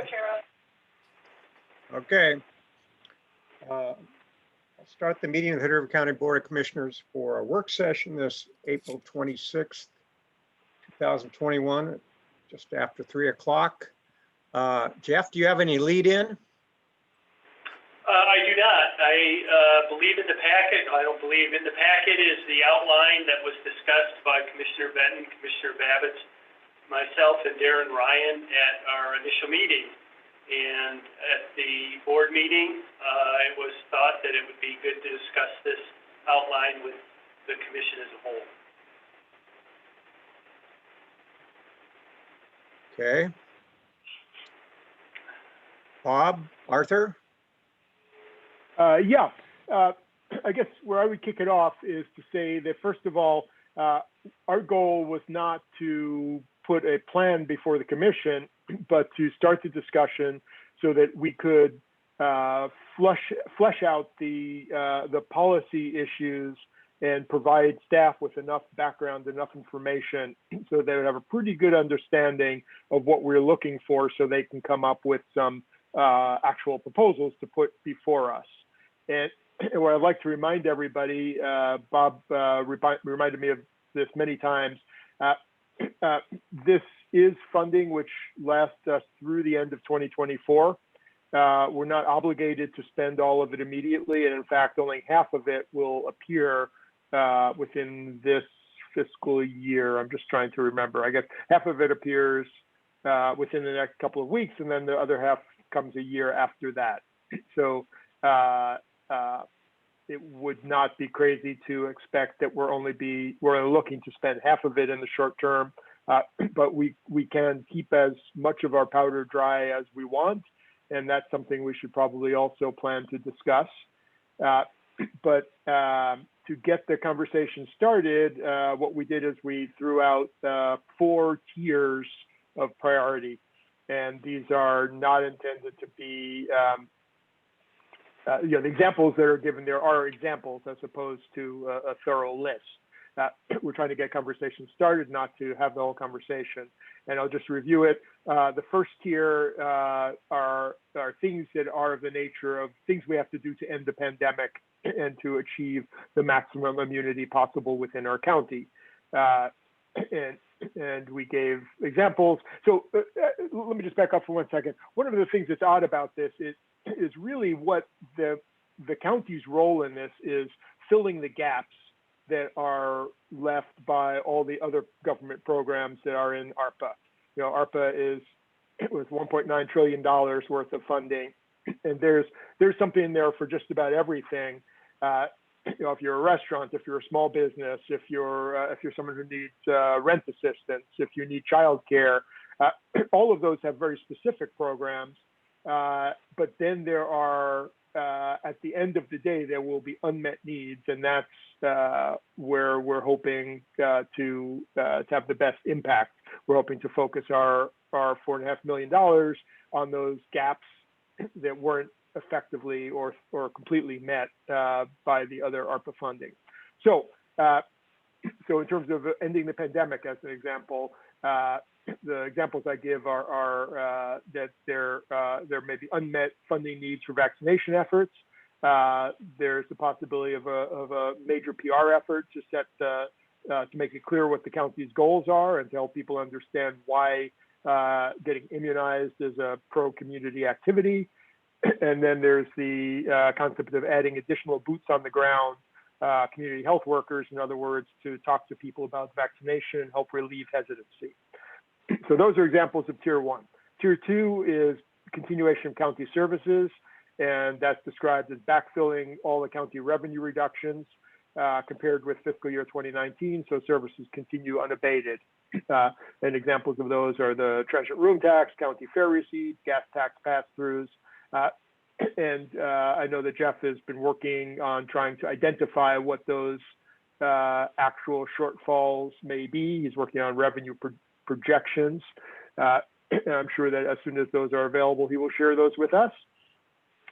Madam Chairman. Okay. I'll start the meeting of the Hood River County Board of Commissioners for a work session this April 26th, 2021, just after 3 o'clock. Jeff, do you have any lead in? I do not. I believe in the packet. I don't believe in the packet is the outline that was discussed by Commissioner Benton, Commissioner Babbitts, myself, and Darren Ryan at our initial meeting. And at the board meeting, it was thought that it would be good to discuss this outline with the commission as a whole. Okay. Bob, Arthur? I guess where I would kick it off is to say that, first of all, our goal was not to put a plan before the commission, but to start the discussion so that we could flesh out the policy issues and provide staff with enough background, enough information so they would have a pretty good understanding of what we're looking for so they can come up with some actual proposals to put before us. And what I'd like to remind everybody, Bob reminded me of this many times, this is funding which lasts us through the end of 2024. We're not obligated to spend all of it immediately, and in fact, only half of it will appear within this fiscal year. I'm just trying to remember. I guess half of it appears within the next couple of weeks, and then the other half comes a year after that. So it would not be crazy to expect that we're only looking to spend half of it in the short term, but we can keep as much of our powder dry as we want, and that's something we should probably also plan to discuss. But to get the conversation started, what we did is we threw out 4 tiers of priority, and these are not intended to be the examples that are given there are examples as opposed to a thorough list. We're trying to get conversation started, not to have the whole conversation. And I'll just review it. The first tier are things that are of the nature of things we have to do to end the pandemic and to achieve the maximum immunity possible within our county. And we gave examples. So let me just back up for 1 second. One of the things that's odd about this is really what the county's role in this is filling the gaps that are left by all the other government programs that are in ARPA. You know, ARPA was $1.9 trillion worth of funding, and there's something in there for just about everything. You know, if you're a restaurant, if you're a small business, if you're someone who needs rent assistance, if you need childcare, all of those have very specific programs. But then there are, at the end of the day, there will be unmet needs, and that's where we're hoping to have the best impact. We're hoping to focus our $4.5 million on those gaps that weren't effectively or completely met by the other ARPA funding. So in terms of ending the pandemic, as an example, the examples I give are that there may be unmet funding needs for vaccination efforts. There's the possibility of a major PR effort to make it clear what the county's goals are and to help people understand why getting immunized is a pro-community activity. And then there's the concept of adding additional boots on the ground, community health workers, in other words, to talk to people about vaccination and help relieve hesitancy. So those are examples of tier 1. Tier 2 is continuation of county services, and that's described as backfilling all the county revenue reductions compared with fiscal year 2019, so services continue unabated. And examples of those are the transient room tax, county fair receipts, gas tax pass-throughs. And I know that Jeff has been working on trying to identify what those actual shortfalls may be. He's working on revenue projections. And I'm sure that as soon as those are available, he will share those with us.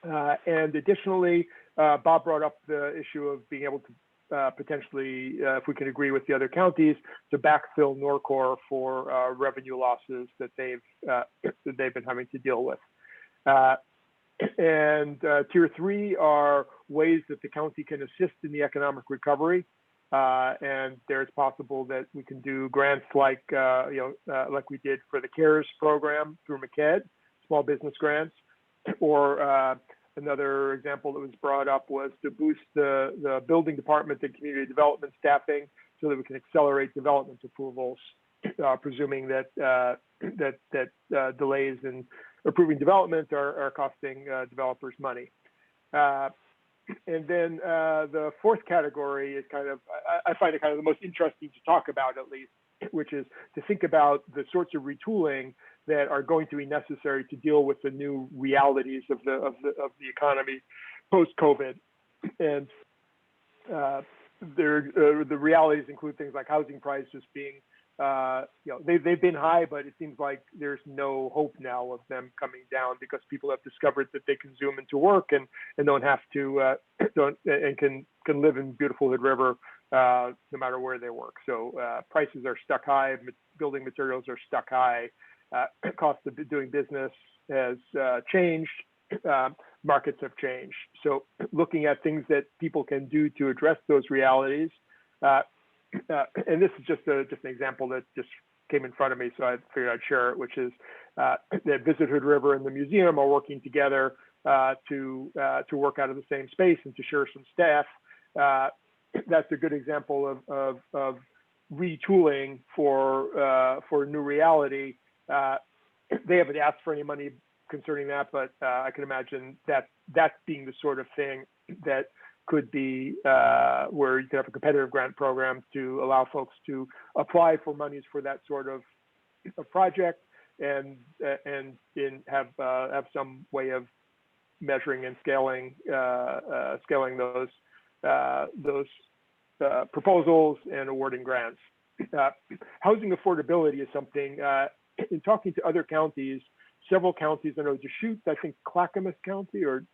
And additionally, Bob brought up the issue of being able potentially, if we can agree with the other counties, to backfill NorCor for revenue losses that they've been having to deal with. And tier 3 are ways that the county can assist in the economic recovery. And there's possible that we can do grants like like we did for the CARES program through MCED, small business grants, or another example that was brought up was to boost the building department and community development staffing so that we can accelerate development approvals, presuming that delays in approving development are costing developers money. And then the fourth category is kind of, I find it kind of the most interesting to talk about, at least, which is to think about the sorts of retooling that are going to be necessary to deal with the new realities of the economy post-COVID. And the realities include things like housing prices being, they've been high, but it seems like there's no hope now of them coming down because people have discovered that they can zoom into work and don't have to can live in beautiful Hood River no matter where they work. So prices are stuck high, building materials are stuck high, cost of doing business has changed, markets have changed. So looking at things that people can do to address those realities. And this is just an example that just came in front of me, so I figured I'd share it, which is that Visit Hood River and the museum are working together to work out of the same space and to share some staff. That's a good example of retooling for new reality. They haven't asked for any money concerning that, but I can imagine that being the sort of thing that could be where you could have a competitive grant program to allow folks to apply for monies for that sort of a project and have some way of measuring and scaling those proposals and awarding grants. Housing affordability is something, in talking to other counties, several counties, I know Deschutes, I think Clackamas County, or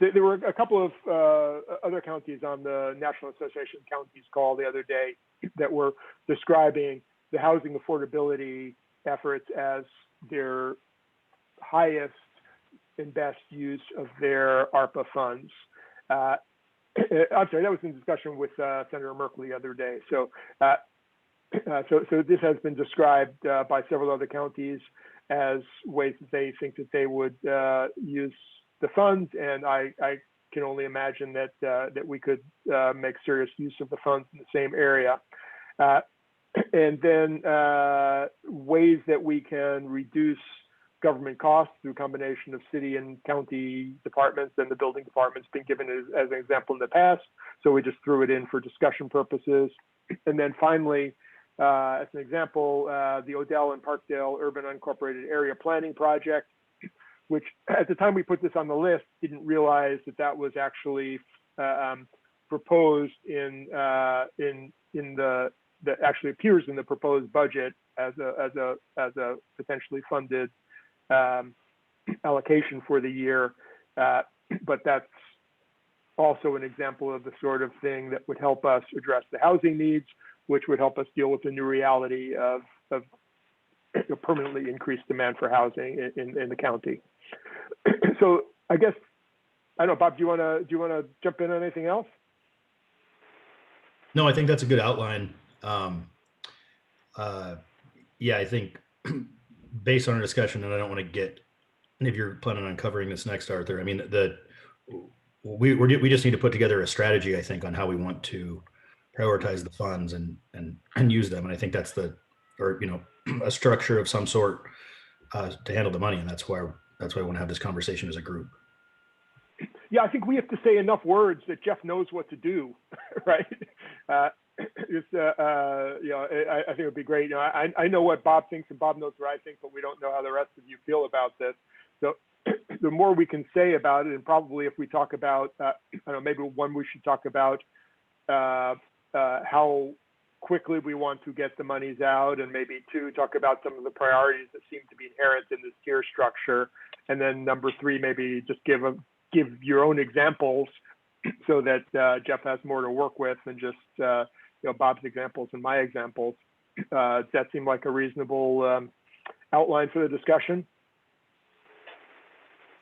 there were a couple of other counties on the National Association of Counties call the other day that were describing the housing affordability efforts as their highest and best use of their ARPA funds. I'm sorry, that was in discussion with Senator Merkel the other day. So this has been described by several other counties as ways that they think that they would use the funds, and I can only imagine that we could make serious use of the funds in the same area. And then ways that we can reduce government costs through a combination of city and county departments, and the building department's been given as an example in the past. So we just threw it in for discussion purposes. And then finally, as an example, the Odell and Parkdale Urban Unincorporated Area Planning Project, which at the time we put this on the list, didn't realize that was actually proposed in the that actually appears in the proposed budget as a potentially funded allocation for the year. But that's also an example of the sort of thing that would help us address the housing needs, which would help us deal with the new reality of permanently increased demand for housing in the county. So I guess, I don't know, Bob, do you want to jump in on anything else? No, I think that's a good outline. Yeah, I think based on our discussion, and I don't want to get, if you're planning on covering this next, Arthur, I mean, we just need to put together a strategy, I think, on how we want to prioritize the funds and use them. And I think that's a structure of some sort to handle the money. And that's why I want to have this conversation as a group. Yeah, I think we have to say enough words that Jeff knows what to do, right? I think it would be great. I know what Bob thinks, and Bob knows what I think, but we don't know how the rest of you feel about this. So the more we can say about it, and probably if we talk about, I don't know, maybe one, we should talk about how quickly we want to get the monies out, and maybe two, talk about some of the priorities that seem to be inherent in this tier structure. And then number three, maybe just give your own examples so that Jeff has more to work with than just Bob's examples and my examples. Does that seem like a reasonable outline for the discussion?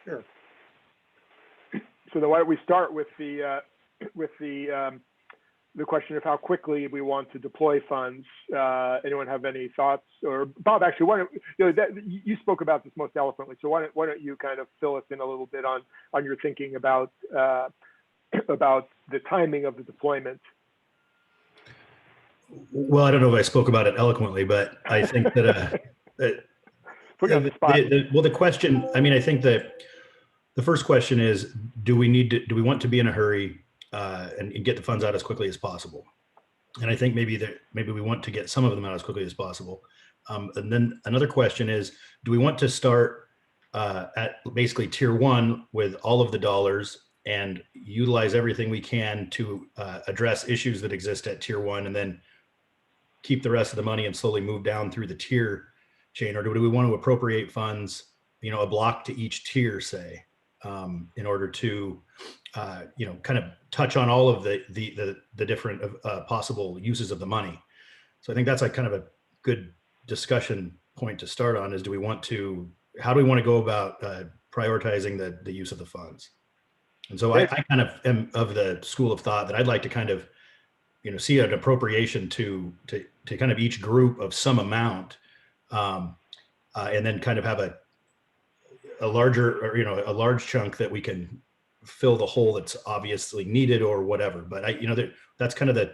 Sure. So then why don't we start with the question of how quickly we want to deploy funds. Anyone have any thoughts? Or Bob, actually, why don't, you spoke about this most eloquently, so why don't you kind of fill us in a little bit on your thinking about the timing of the deployment? Well, I don't know if I spoke about it eloquently, but I think that Put you on the spot. the question, I mean, I think that the first question is, do we want to be in a hurry and get the funds out as quickly as possible? And I think maybe we want to get some of them out as quickly as possible. And then another question is, do we want to start at basically tier 1 with all of the dollars and utilize everything we can to address issues that exist at tier 1, and then keep the rest of the money and slowly move down through the tier chain? Or do we want to appropriate funds, a block to each tier, say, in order to kind of touch on all of the different possible uses of the money? So I think that's like kind of a good discussion point to start on, is how do we want to go about prioritizing the use of the funds? And so I kind of am of the school of thought that I'd like to kind of see an appropriation to kind of each group of some amount, and then kind of have a larger, or a large chunk that we can fill the hole that's obviously needed or whatever. But that's kind of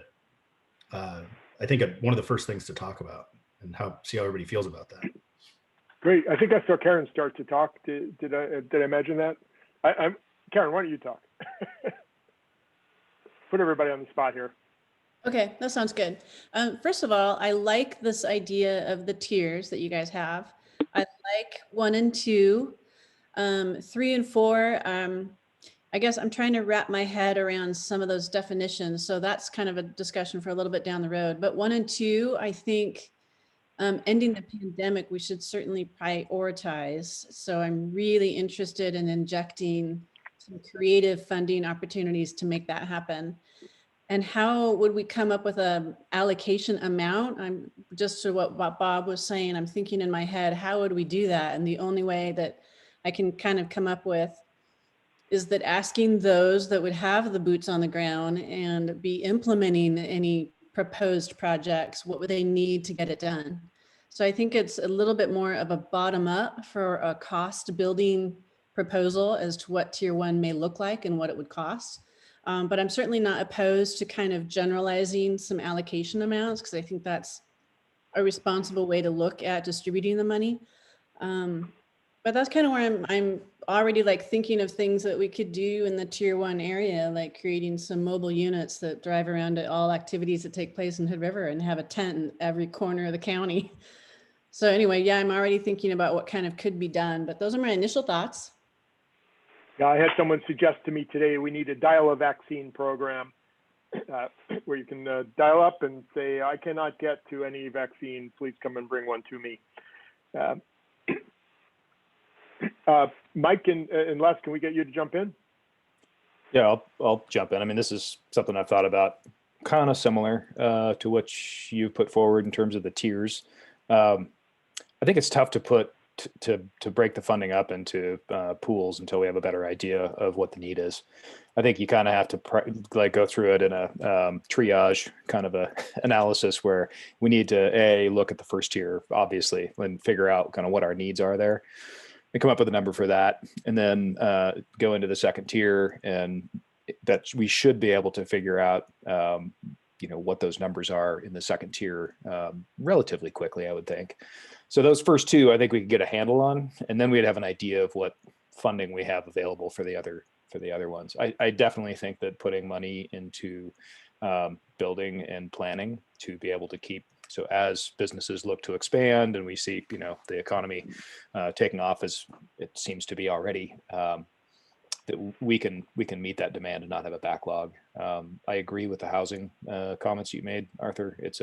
I think one of the first things to talk about, and see how everybody feels about that. Great. I think I saw Karen start to talk. Did I imagine that? Karen, why don't you talk? Put everybody on the spot here. Okay, that sounds good. First of all, I like this idea of the tiers that you guys have. I like 1 and 2. 3 and 4, I guess I'm trying to wrap my head around some of those definitions. So that's kind of a discussion for a little bit down the road. But 1 and 2, I think ending the pandemic, we should certainly prioritize. So I'm really interested in injecting some creative funding opportunities to make that happen. And how would we come up with an allocation amount? I'm just to what Bob was saying, I'm thinking in my head, how would we do that? And the only way that I can kind of come up with is that asking those that would have the boots on the ground and be implementing any proposed projects, what would they need to get it done? So I think it's a little bit more of a bottom up for a cost building proposal as to what tier 1 may look like and what it would cost. But I'm certainly not opposed to kind of generalizing some allocation amounts, because I think that's a responsible way to look at distributing the money. But that's kind of where I'm already like thinking of things that we could do in the tier 1 area, like creating some mobile units that drive around to all activities that take place in Hood River and have a tent in every corner of the county. So anyway, yeah, I'm already thinking about what kind of could be done, but those are my initial thoughts. Yeah, I had someone suggest to me today, we need a dial-a-vaccine program where you can dial up and say, I cannot get to any vaccine, please come and bring one to me. Mike and Les, can we get you to jump in? Yeah, I'll jump in. I mean, this is something I've thought about, kind of similar to what you put forward in terms of the tiers. I think it's tough to break the funding up into pools until we have a better idea of what the need is. I think you kind of have to go through it in a triage kind of a analysis, where we need to look at the first tier, obviously, and figure out kind of what our needs are there, and come up with a number for that, and then go into the second tier, and that we should be able to figure out what those numbers are in the second tier relatively quickly, I would think. So those first 2, I think we could get a handle on, and then we'd have an idea of what funding we have available for the other ones. I definitely think that putting money into building and planning to be able to keep, so as businesses look to expand and we see the economy taking off as it seems to be already, that we can meet that demand and not have a backlog. I agree with the housing comments you made, Arthur. It's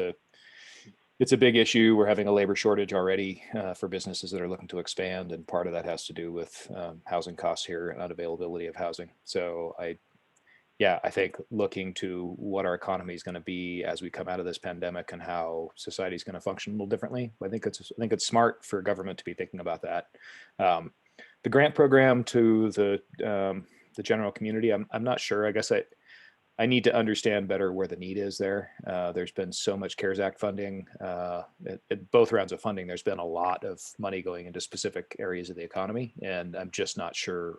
a big issue. We're having a labor shortage already for businesses that are looking to expand, and part of that has to do with housing costs here and unavailability of housing. So yeah, I think looking to what our economy is going to be as we come out of this pandemic and how society is going to function a little differently. I think it's smart for government to be thinking about that. The grant program to the general community, I'm not sure. I guess I need to understand better where the need is there. There's been so much CARES Act funding. At both rounds of funding, there's been a lot of money going into specific areas of the economy, and I'm just not sure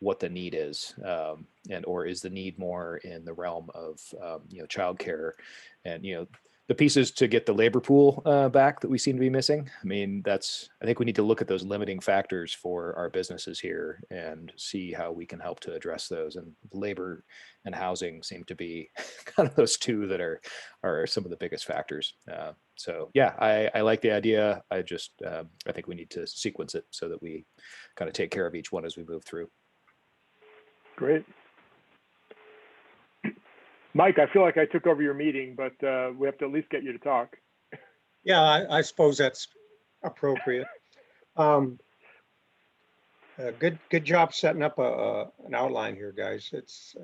what the need is, or is the need more in the realm of childcare and the pieces to get the labor pool back that we seem to be missing. I mean, I think we need to look at those limiting factors for our businesses here and see how we can help to address those. And labor and housing seem to be kind of those two that are some of the biggest factors. So yeah, I like the idea. I think we need to sequence it so that we kind of take care of each one as we move through. Great. Mike, I feel like I took over your meeting, but we have to at least get you to talk. Yeah, I suppose that's appropriate. Good job setting up an outline here, guys. It's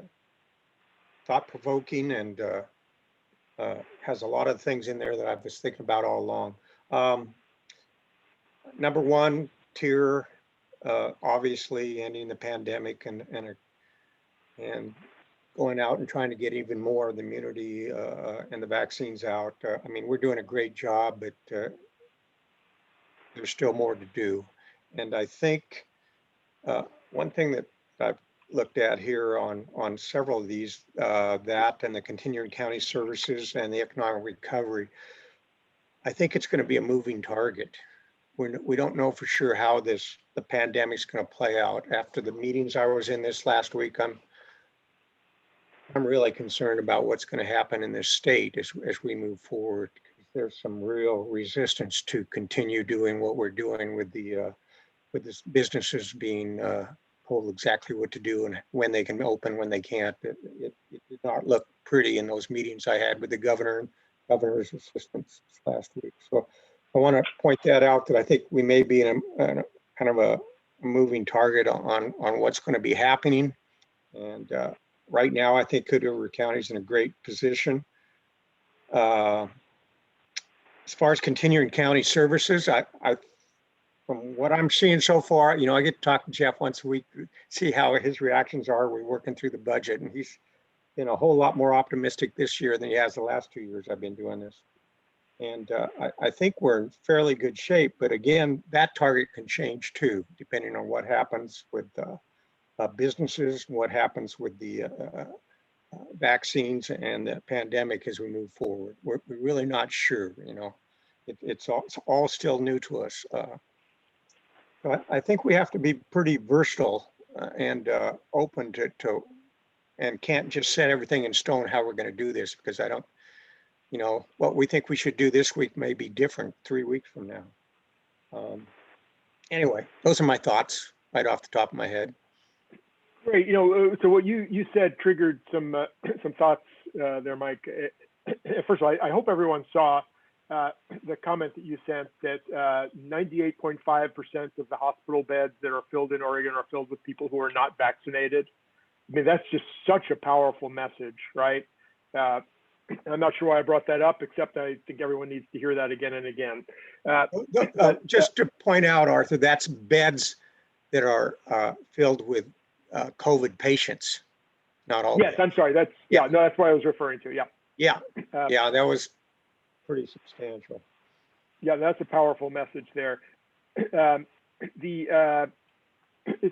thought-provoking and has a lot of things in there that I was thinking about all along. Number one tier, obviously ending the pandemic and going out and trying to get even more of the immunity and the vaccines out. I mean, we're doing a great job, but there's still more to do. And I think one thing that I've looked at here on several of these, that and the continuing county services and the economic recovery, I think it's going to be a moving target. We don't know for sure how the pandemic's going to play out. After the meetings I was in this last week, I'm really concerned about what's going to happen in this state as we move forward. There's some real resistance to continue doing what we're doing with the businesses being told exactly what to do and when they can open, when they can't. It did not look pretty in those meetings I had with the governor and governor's assistants last week. So I want to point that out, that I think we may be in a kind of a moving target on what's going to be happening. And right now, I think Hood River County is in a great position. As far as continuing county services, I from what I'm seeing so far, I get to talk to Jeff once a week, see how his reactions are. We're working through the budget, and he's been a whole lot more optimistic this year than he has the last 2 years I've been doing this. And I think we're in fairly good shape, but again, that target can change too, depending on what happens with businesses, what happens with the vaccines and the pandemic as we move forward. We're really not sure, it's all still new to us. So I think we have to be pretty versatile and open to, and can't just set everything in stone how we're going to do this, because I don't, what we think we should do this week may be different 3 weeks from now. Anyway, those are my thoughts right off the top of my head. Great. So what you said triggered some thoughts there, Mike. First of all, I hope everyone saw the comment that you sent that 98.5% of the hospital beds that are filled in Oregon are filled with people who are not vaccinated. I mean, that's just such a powerful message, right? I'm not sure why I brought that up, except I think everyone needs to hear that again and again. Just to point out, Arthur, that's beds that are filled with COVID patients, not all. Yes, beds. I'm sorry. That's no, that's what I was referring to. Yeah, that was pretty substantial. Yeah, that's a powerful message there. It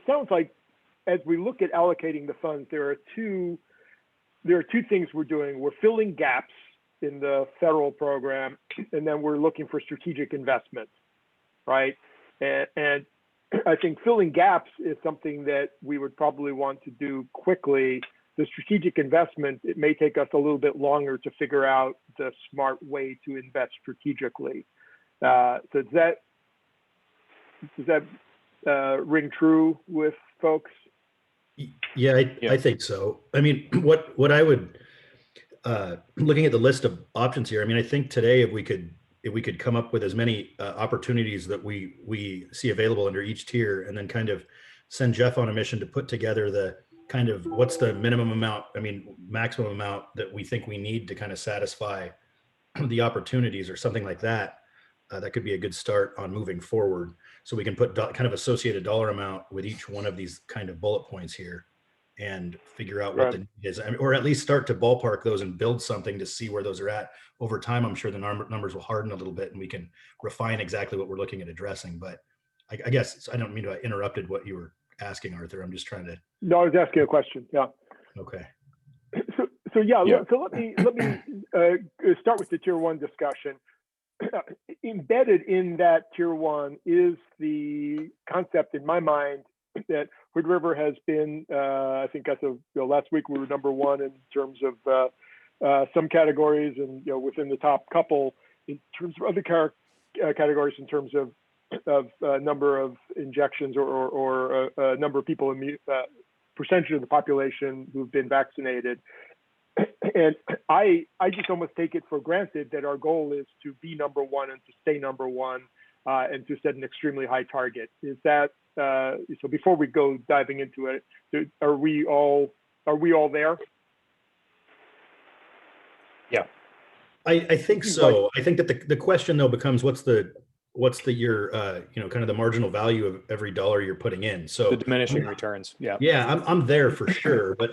sounds like as we look at allocating the funds, there are two things we're doing. We're filling gaps in the federal program, and then we're looking for strategic investments, right? And I think filling gaps is something that we would probably want to do quickly. The strategic investment, it may take us a little bit longer to figure out the smart way to invest strategically. So does that ring true with folks? Yeah, I think so. I mean, what I would, looking at the list of options here, I mean, I think today if we could come up with as many opportunities that we see available under each tier, and then kind of send Jeff on a mission to put together kind of what's the minimum amount, I mean, maximum amount that we think we need to kind of satisfy the opportunities or something like that, that could be a good start on moving forward. So we can put kind of associate a dollar amount with each one of these kind of bullet points here and figure out what the need is, or at least start to ballpark those and build something to see where those are at over time. I'm sure the numbers will harden a little bit and we can refine exactly what we're looking at addressing. But I guess I don't mean to have interrupted what you were asking, Arthur. I'm just trying to. No, I was asking a question. Yeah. Okay. So yeah. So let me start with the tier one discussion. Embedded in that tier one is the concept in my mind that Hood River has been, I think as of last week, we were number one in terms of some categories, and within the top couple in terms of other categories in terms of number of injections or number of people, percentage of the population who've been vaccinated. And I just almost take it for granted that our goal is to be number one and to stay number one, and to set an extremely high target. Is that so? Before we go diving into it, are we all there? Yeah, I think so. I think that the question though becomes what's the your kind of the marginal value of every dollar you're putting in. So the diminishing returns. Yeah, I'm there for sure. But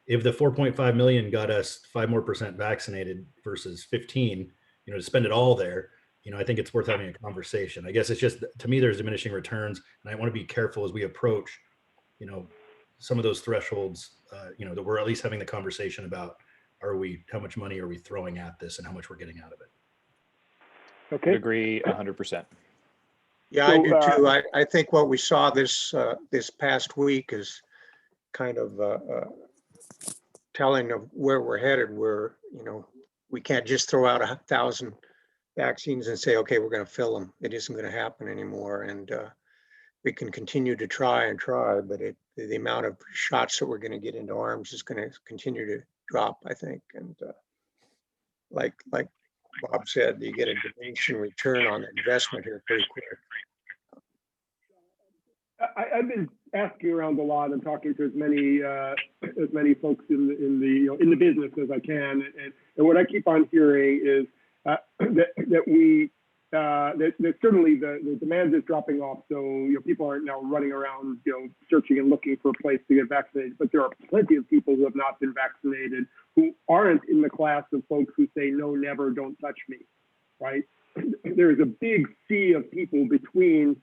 if the 4.5 million got us 5% more vaccinated versus 15, to spend it all there, I think it's worth having a conversation. I guess it's just, to me, there's diminishing returns, and I want to be careful as we approach, some of those thresholds, that we're at least having the conversation about, how much money are we throwing at this and how much we're getting out of it. Okay. I agree 100%. Yeah, I do too. I think what we saw this past week is kind of telling of where we're headed, where, we can't just throw out 1,000 vaccines and say, okay, we're going to fill them. It isn't going to happen anymore. And we can continue to try, but the amount of shots that we're going to get into arms is going to continue to drop, I think. And like Bob said, you get a diminishing return on the investment here pretty quick. I've been asking around a lot and talking to as many folks in the business as I can, and what I keep on hearing is that certainly the demand is dropping off. So people aren't now running around searching and looking for a place to get vaccinated, but there are plenty of people who have not been vaccinated who aren't in the class of folks who say no, never, don't touch me, right? There is a big sea of people between.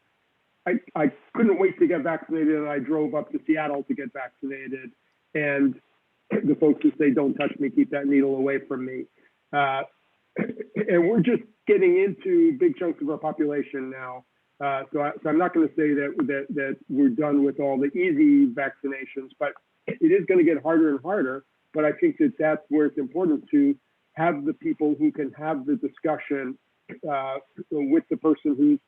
I couldn't wait to get vaccinated, and I drove up to Seattle to get vaccinated, and the folks who say, don't touch me, keep that needle away from me. And we're just getting into big chunks of our population now. So I'm not going to say that we're done with all the easy vaccinations, but it is going to get harder and harder. But I think that's where it's important to have the people who can have the discussion with the person who's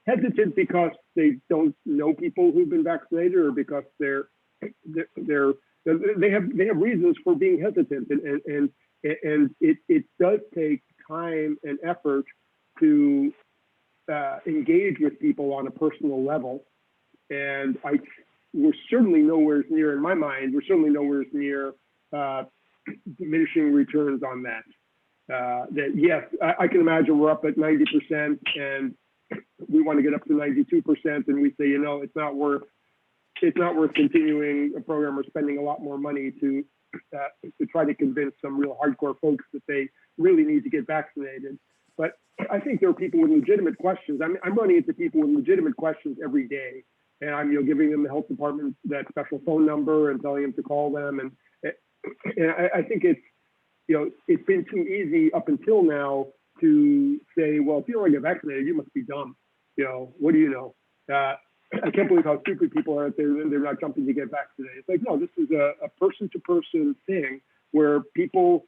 hesitant because they don't know people who've been vaccinated, or because they have reasons for being hesitant, and it does take time and effort to engage with people on a personal level, and we're certainly nowhere near, in my mind, near diminishing returns on that. That yes, I can imagine we're up at 90% and we want to get up to 92%, and we say, it's not worth continuing a program or spending a lot more money to try to convince some real hardcore folks that they really need to get vaccinated. But I think there are people with legitimate questions. I'm running into people with legitimate questions every day, and I'm giving them the health department that special phone number and telling them to call them. And I think it's been too easy up until now to say, well, if you don't want to get vaccinated, you must be dumb. What do you know? I can't believe how stupid people are out there, and they're not jumping to get vaccinated. It's like, no, this is a person-to-person thing where people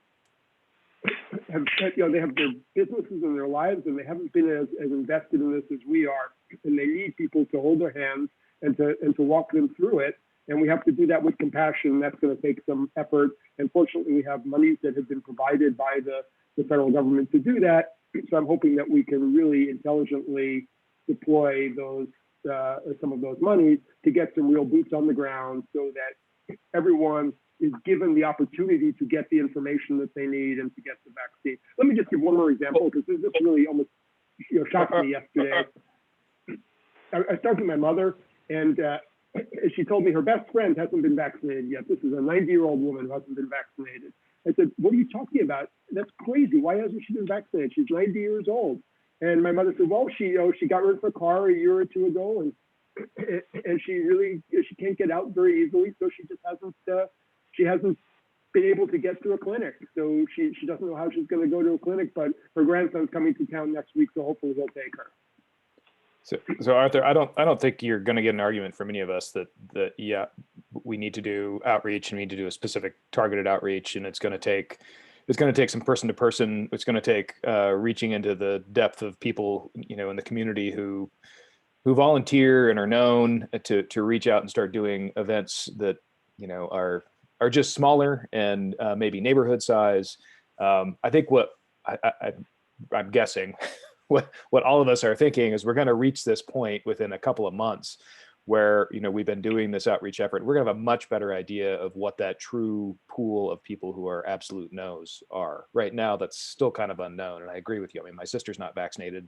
have, they have their businesses and their lives, and they haven't been as invested in this as we are, and they need people to hold their hands and to walk them through it. And we have to do that with compassion. That's going to take some effort. And fortunately, we have monies that have been provided by the federal government to do that. So I'm hoping that we can really intelligently deploy those some of those monies to get some real boots on the ground, so that everyone is given the opportunity to get the information that they need and to get the vaccine. Let me just give one more example, because this really almost shocked me yesterday. I started with my mother, and she told me her best friend hasn't been vaccinated yet. This is a 90-year-old woman who hasn't been vaccinated. I said, what are you talking about? That's crazy. Why hasn't she been vaccinated? She's 90 years old. And my mother said, well, she got rid of her car a year or two ago, and she can't get out very easily, so she hasn't been able to get to a clinic. So she doesn't know how she's going to go to a clinic, but her grandson's coming to town next week, so hopefully they'll take her. So Arthur, I don't think you're going to get an argument from any of us that yeah, we need to do outreach and we need to do a specific targeted outreach, and it's going to take some person to person. It's going to take reaching into the depth of people, in the community who volunteer and are known to reach out and start doing events that are just smaller and maybe neighborhood size. I think what I'm guessing. What all of us are thinking is we're going to reach this point within a couple of months where, we've been doing this outreach effort. We're going to have a much better idea of what that true pool of people who are absolute no's are. Right now, that's still kind of unknown. And I agree with you. I mean, my sister's not vaccinated,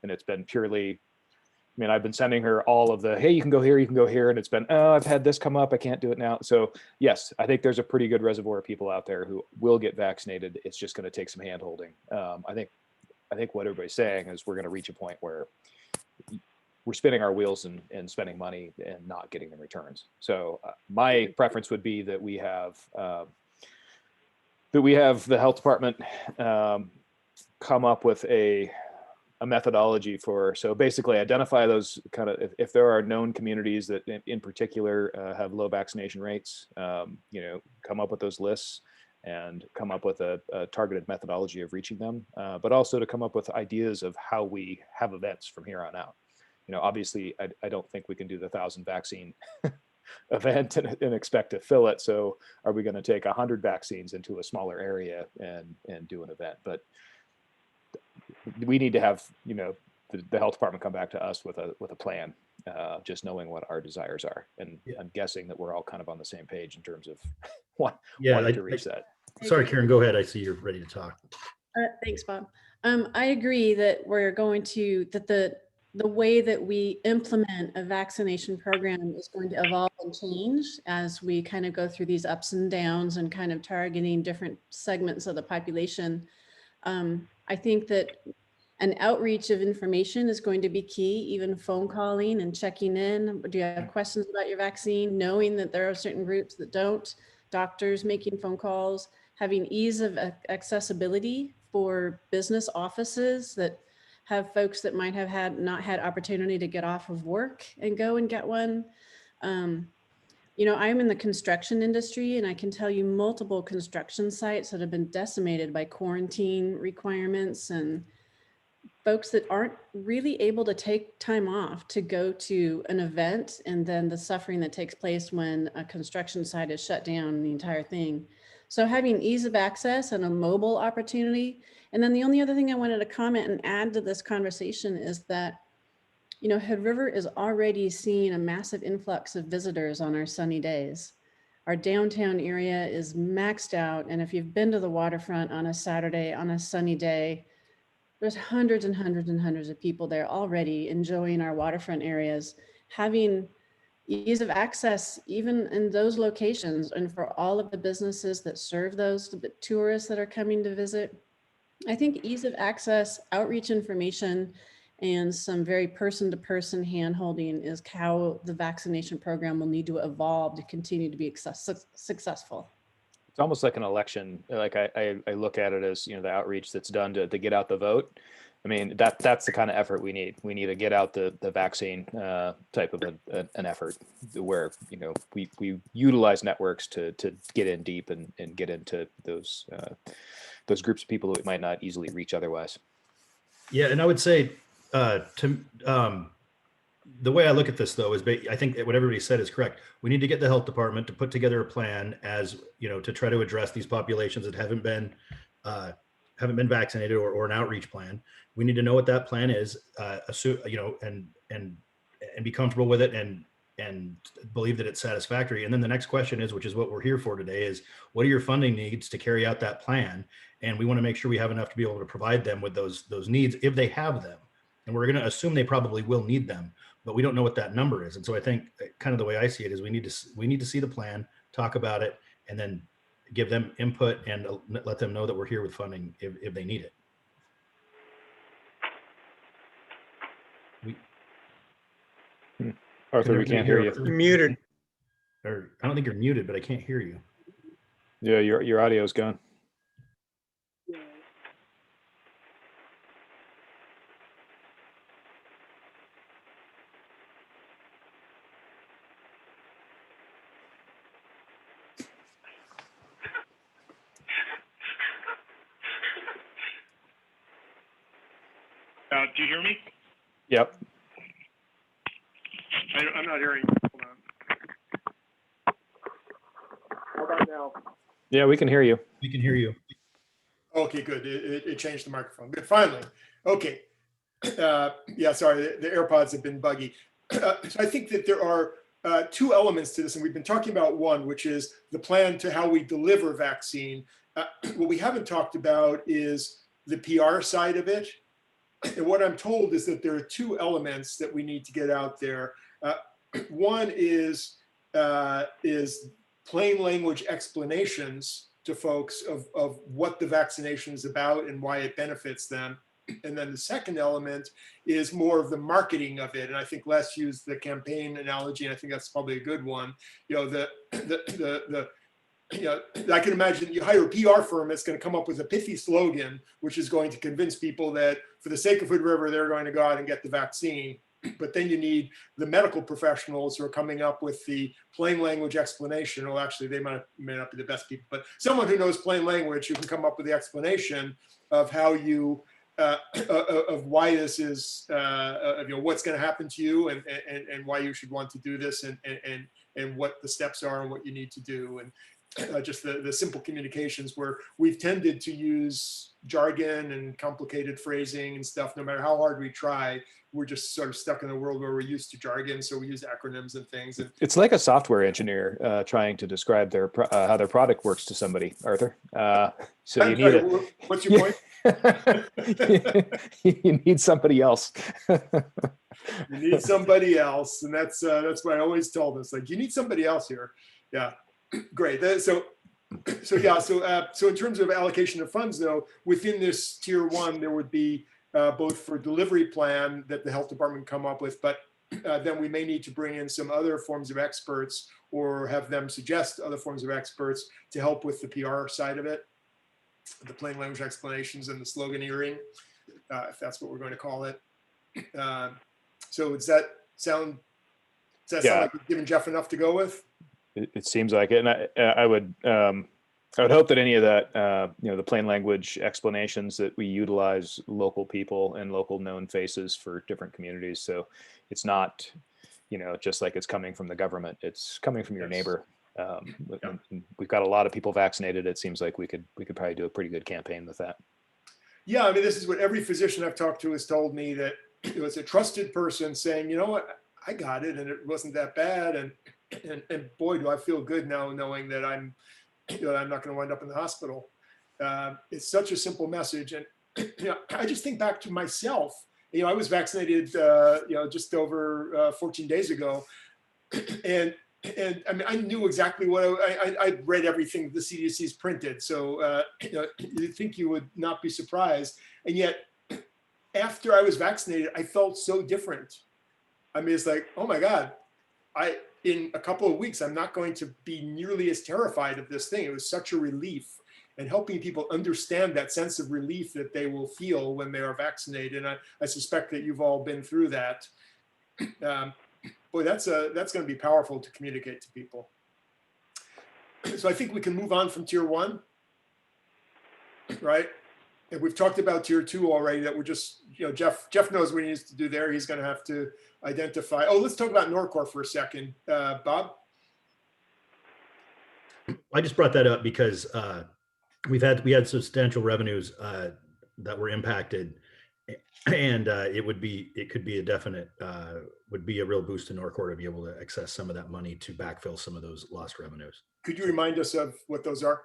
and it's been purely, I've been sending her all of the, hey, you can go here. And it's been, oh, I've had this come up. I can't do it now. So yes, I think there's a pretty good reservoir of people out there who will get vaccinated. It's just going to take some hand holding. I think what everybody's saying is we're going to reach a point where we're spinning our wheels and spending money and not getting the returns. So my preference would be that we have the health department come up with a methodology so basically identify those kind of, if there are known communities that in particular have low vaccination rates, come up with those lists and come up with a targeted methodology of reaching them, but also to come up with ideas of how we have events from here on out. Obviously, I don't think we can do the 1,000 vaccine event and expect to fill it. So are we going to take 100 vaccines into a smaller area and do an event? But we need to have, the health department come back to us with a plan, just knowing what our desires are. And I'm guessing that we're all kind of on the same page in terms of wanting to reach that. Sorry, Karen, go ahead. I see you're ready to talk. Thanks, Bob. I agree that the way that we implement a vaccination program is going to evolve and change as we kind of go through these ups and downs and kind of targeting different segments of the population. I think that an outreach of information is going to be key, even phone calling and checking in. Do you have questions about your vaccine? Knowing that there are certain groups that don't, doctors making phone calls, having ease of accessibility for business offices that have folks that might have not had opportunity to get off of work and go and get one. I'm in the construction industry, and I can tell you multiple construction sites that have been decimated by quarantine requirements and folks that aren't really able to take time off to go to an event, and then the suffering that takes place when a construction site is shut down, the entire thing. So having ease of access and a mobile opportunity. And then the only other thing I wanted to comment and add to this conversation is that, Hood River is already seeing a massive influx of visitors on our sunny days. Our downtown area is maxed out. And if you've been to the waterfront on a Saturday, on a sunny day, there's hundreds and hundreds and hundreds of people there already enjoying our waterfront areas, having ease of access even in those locations, and for all of the businesses that serve those tourists that are coming to visit. I think ease of access, outreach information, and some very person-to-person hand-holding is how the vaccination program will need to evolve to continue to be successful. It's almost like an election. Like I look at it as, the outreach that's done to get out the vote. I mean, that's the kind of effort we need. We need to get out the vaccine type of an effort where, we utilize networks to get in deep and get into those groups of people that we might not easily reach otherwise. Yeah, and I would say the way I look at this, though, is I think what everybody said is correct. We need to get the health department to put together a plan to try to address these populations that haven't been vaccinated, or an outreach plan. We need to know what that plan is, and be comfortable with it, and and believe that it's satisfactory. And then the next question is, which is what we're here for today, is what are your funding needs to carry out that plan? And we want to make sure we have enough to be able to provide them with those needs if they have them. And we're going to assume they probably will need them, but we don't know what that number is. And so I think kind of the way I see it is we need to see the plan, talk about it, and then give them input and let them know that we're here with funding if they need it. Arthur, we can't hear you. You're muted. Or I don't think you're muted, but I can't hear you. Yeah, your audio's gone. Do you hear me? Yep. I'm not hearing you. Hold on. How about now? Yeah, we can hear you. We can hear you. Okay, good. It changed the microphone. Good, finally. Okay. Yeah, sorry, the AirPods have been buggy. So I think that there are two elements to this, and we've been talking about one, which is the plan to how we deliver vaccine. What we haven't talked about is the PR side of it. And what I'm told is that there are two elements that we need to get out there. One is plain language explanations to folks of what the vaccination is about and why it benefits them. And then the second element is more of the marketing of it. And I think Les used the campaign analogy, and I think that's probably a good one. You know, you know, I can imagine you hire a PR firm that's going to come up with a pithy slogan, which is going to convince people that for the sake of Hood River, they're going to go out and get the vaccine. But then you need the medical professionals who are coming up with the plain language explanation. Well, actually, they may not be the best people, but someone who knows plain language who can come up with the explanation of how you, of why this is, you know, what's going to happen to you and why you should want to do this and what the steps are and what you need to do. And just the simple communications where we've tended to use jargon and complicated phrasing and stuff. No matter how hard we try, we're just sort of stuck in a world where we're used to jargon. So we use acronyms and things. And It's like a software engineer trying to describe how their product works to somebody, Arthur. So you need what's your point? You need somebody else. You need somebody else. And that's what I always tell them. It's like, you need somebody else here. Yeah. Great. So in terms of allocation of funds, though, within this tier one, there would be both for delivery plan that the health department come up with, but then we may need to bring in some other forms of experts or have them suggest other forms of experts to help with the PR side of it, the plain language explanations and the sloganeering, if that's what we're going to call it. So does that sound like we've given Jeff enough to go with? It seems like it, and I would hope that any of that, you know, the plain language explanations, that we utilize local people and local known faces for different communities. So it's not, you know, just like it's coming from the government; it's coming from your neighbor. We've got a lot of people vaccinated. It seems like we could probably do a pretty good campaign with that. Yeah, I mean, this is what every physician I've talked to has told me, that it was a trusted person saying, you know what, I got it and it wasn't that bad, and boy, do I feel good now knowing that I'm not going to wind up in the hospital. It's such a simple message. And you know, I just think back to myself. You know, I was vaccinated, you know, just over 14 days ago. And I mean, I knew exactly what I read everything the CDC's printed. So you know, you'd think you would not be surprised. And yet, after I was vaccinated, I felt so different. I mean, it's like, oh my God, in a couple of weeks, I'm not going to be nearly as terrified of this thing. It was such a relief, and helping people understand that sense of relief that they will feel when they are vaccinated. And I suspect that you've all been through that. Boy, that's going to be powerful to communicate to people. So I think we can move on from tier one, right? And we've talked about tier two already, that we're just, you know, Jeff knows what he needs to do there. He's going to have to identify. Oh, let's talk about NorCor for a second. Bob? I just brought that up because we had substantial revenues that were impacted, And it could be a definite, would be a real boost to NorCor to be able to access some of that money to backfill some of those lost revenues. Could you remind us of what those are?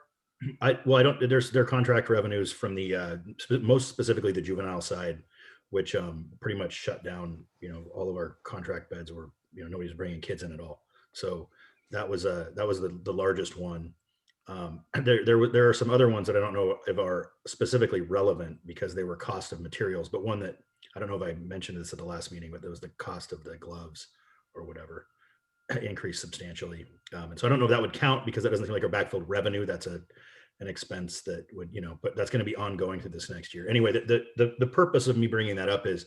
I don't. Their contract revenues from the most specifically the juvenile side, which pretty much shut down. All of our contract beds were nobody's bringing kids in at all. So that was the largest one. There are some other ones that I don't know if are specifically relevant because they were cost of materials, but one that I don't know if I mentioned this at the last meeting, but there was the cost of the gloves or whatever increased substantially. And so I don't know if that would count because that doesn't seem like a backfilled revenue. That's an expense that would, but that's going to be ongoing through this next year. Anyway, the purpose of me bringing that up is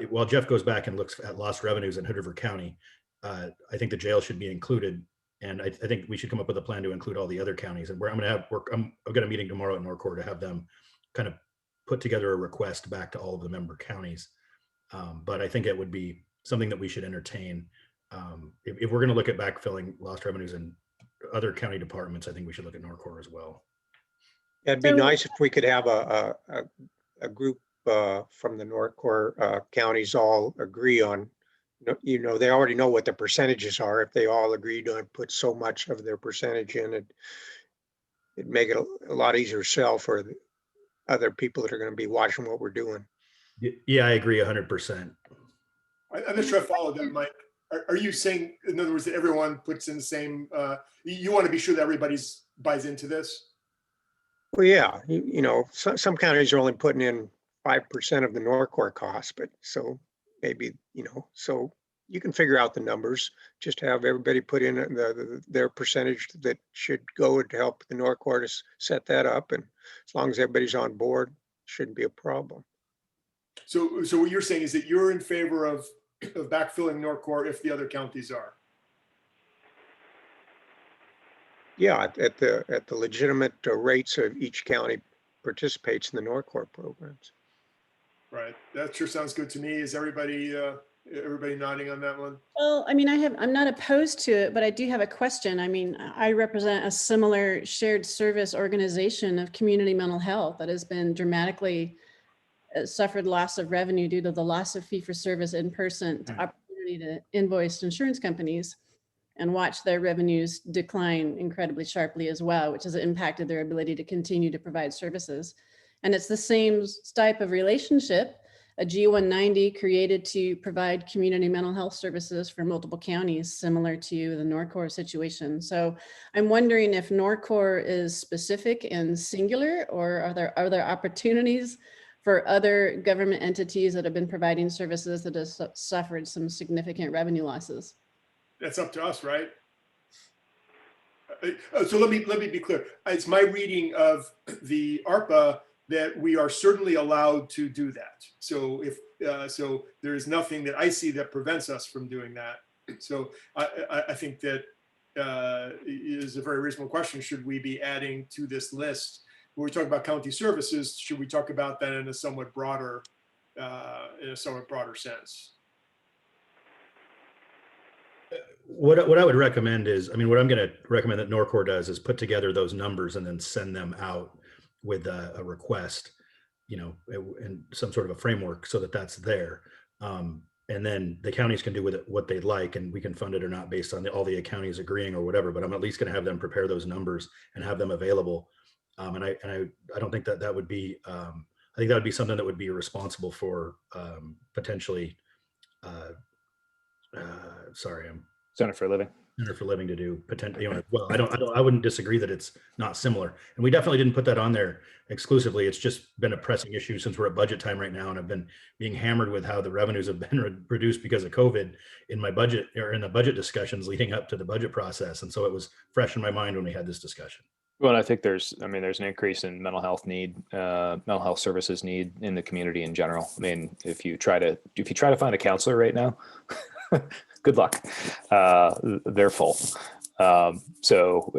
while Jeff goes back and looks at lost revenues in Hood River County, I think the jail should be included. And I think we should come up with a plan to include all the other counties. And I've got a meeting tomorrow at NorCor to have them kind of put together a request back to all of the member counties. But I think it would be something that we should entertain. If we're going to look at backfilling lost revenues in other county departments, I think we should look at NorCor as well. It'd be nice if we could have a group from the NorCor counties all agree on, they already know what the percentages are. If they all agreed to put so much of their percentage in, it'd make it a lot easier to sell for the other people that are going to be watching what we're doing. Yeah, I agree 100%. I'm not sure I followed that, Mike. Are you saying, in other words, that everyone puts in the same, you want to be sure that everybody buys into this? Well, yeah, some counties are only putting in 5% of the NorCor cost, but so maybe, so you can figure out the numbers, just have everybody put in their percentage that should go to help the NorCor to set that up. And as long as everybody's on board, shouldn't be a problem. So what you're saying is that you're in favor of backfilling NorCor if the other counties are? Yeah, at the legitimate rates of each county participates in the NorCor programs. Right. That sure sounds good to me. Is everybody nodding on that one? Well, I mean, I'm not opposed to it, but I do have a question. I mean, I represent a similar shared service organization of community mental health that has been dramatically suffered loss of revenue due to the loss of fee-for-service in-person opportunity to invoice insurance companies and watch their revenues decline incredibly sharply as well, which has impacted their ability to continue to provide services. And it's the same type of relationship, a G190 created to provide community mental health services for multiple counties, similar to the NorCor situation. So I'm wondering if NorCor is specific and singular, or are there opportunities for other government entities that have been providing services that have suffered some significant revenue losses? That's up to us, right? So let me be clear. It's my reading of the ARPA that we are certainly allowed to do that. So if so, there is nothing that I see that prevents us from doing that. So I think that is a very reasonable question. Should we be adding to this list? When we talk about county services, should we talk about that in a somewhat broader sense? What I would recommend is, what I'm going to recommend that NorCor does is put together those numbers and then send them out with a request, and some sort of a framework so that that's there. And then the counties can do with it what they'd like, and we can fund it or not based on all the counties agreeing or whatever. But I'm at least going to have them prepare those numbers and have them available. And I don't think that would be. I think that would be something that would be responsible for potentially. Sorry, I'm Center for Living. Center for Living to do potentially. Well, I wouldn't disagree that it's not similar, and we definitely didn't put that on there exclusively. It's just been a pressing issue since we're at budget time right now, and I've been being hammered with how the revenues have been reduced because of COVID in my budget or in the budget discussions leading up to the budget process, and so it was fresh in my mind when we had this discussion. Well, I think there's an increase in mental health need, mental health services need in the community in general. I mean, if you try to find a counselor right now, good luck. They're full. So,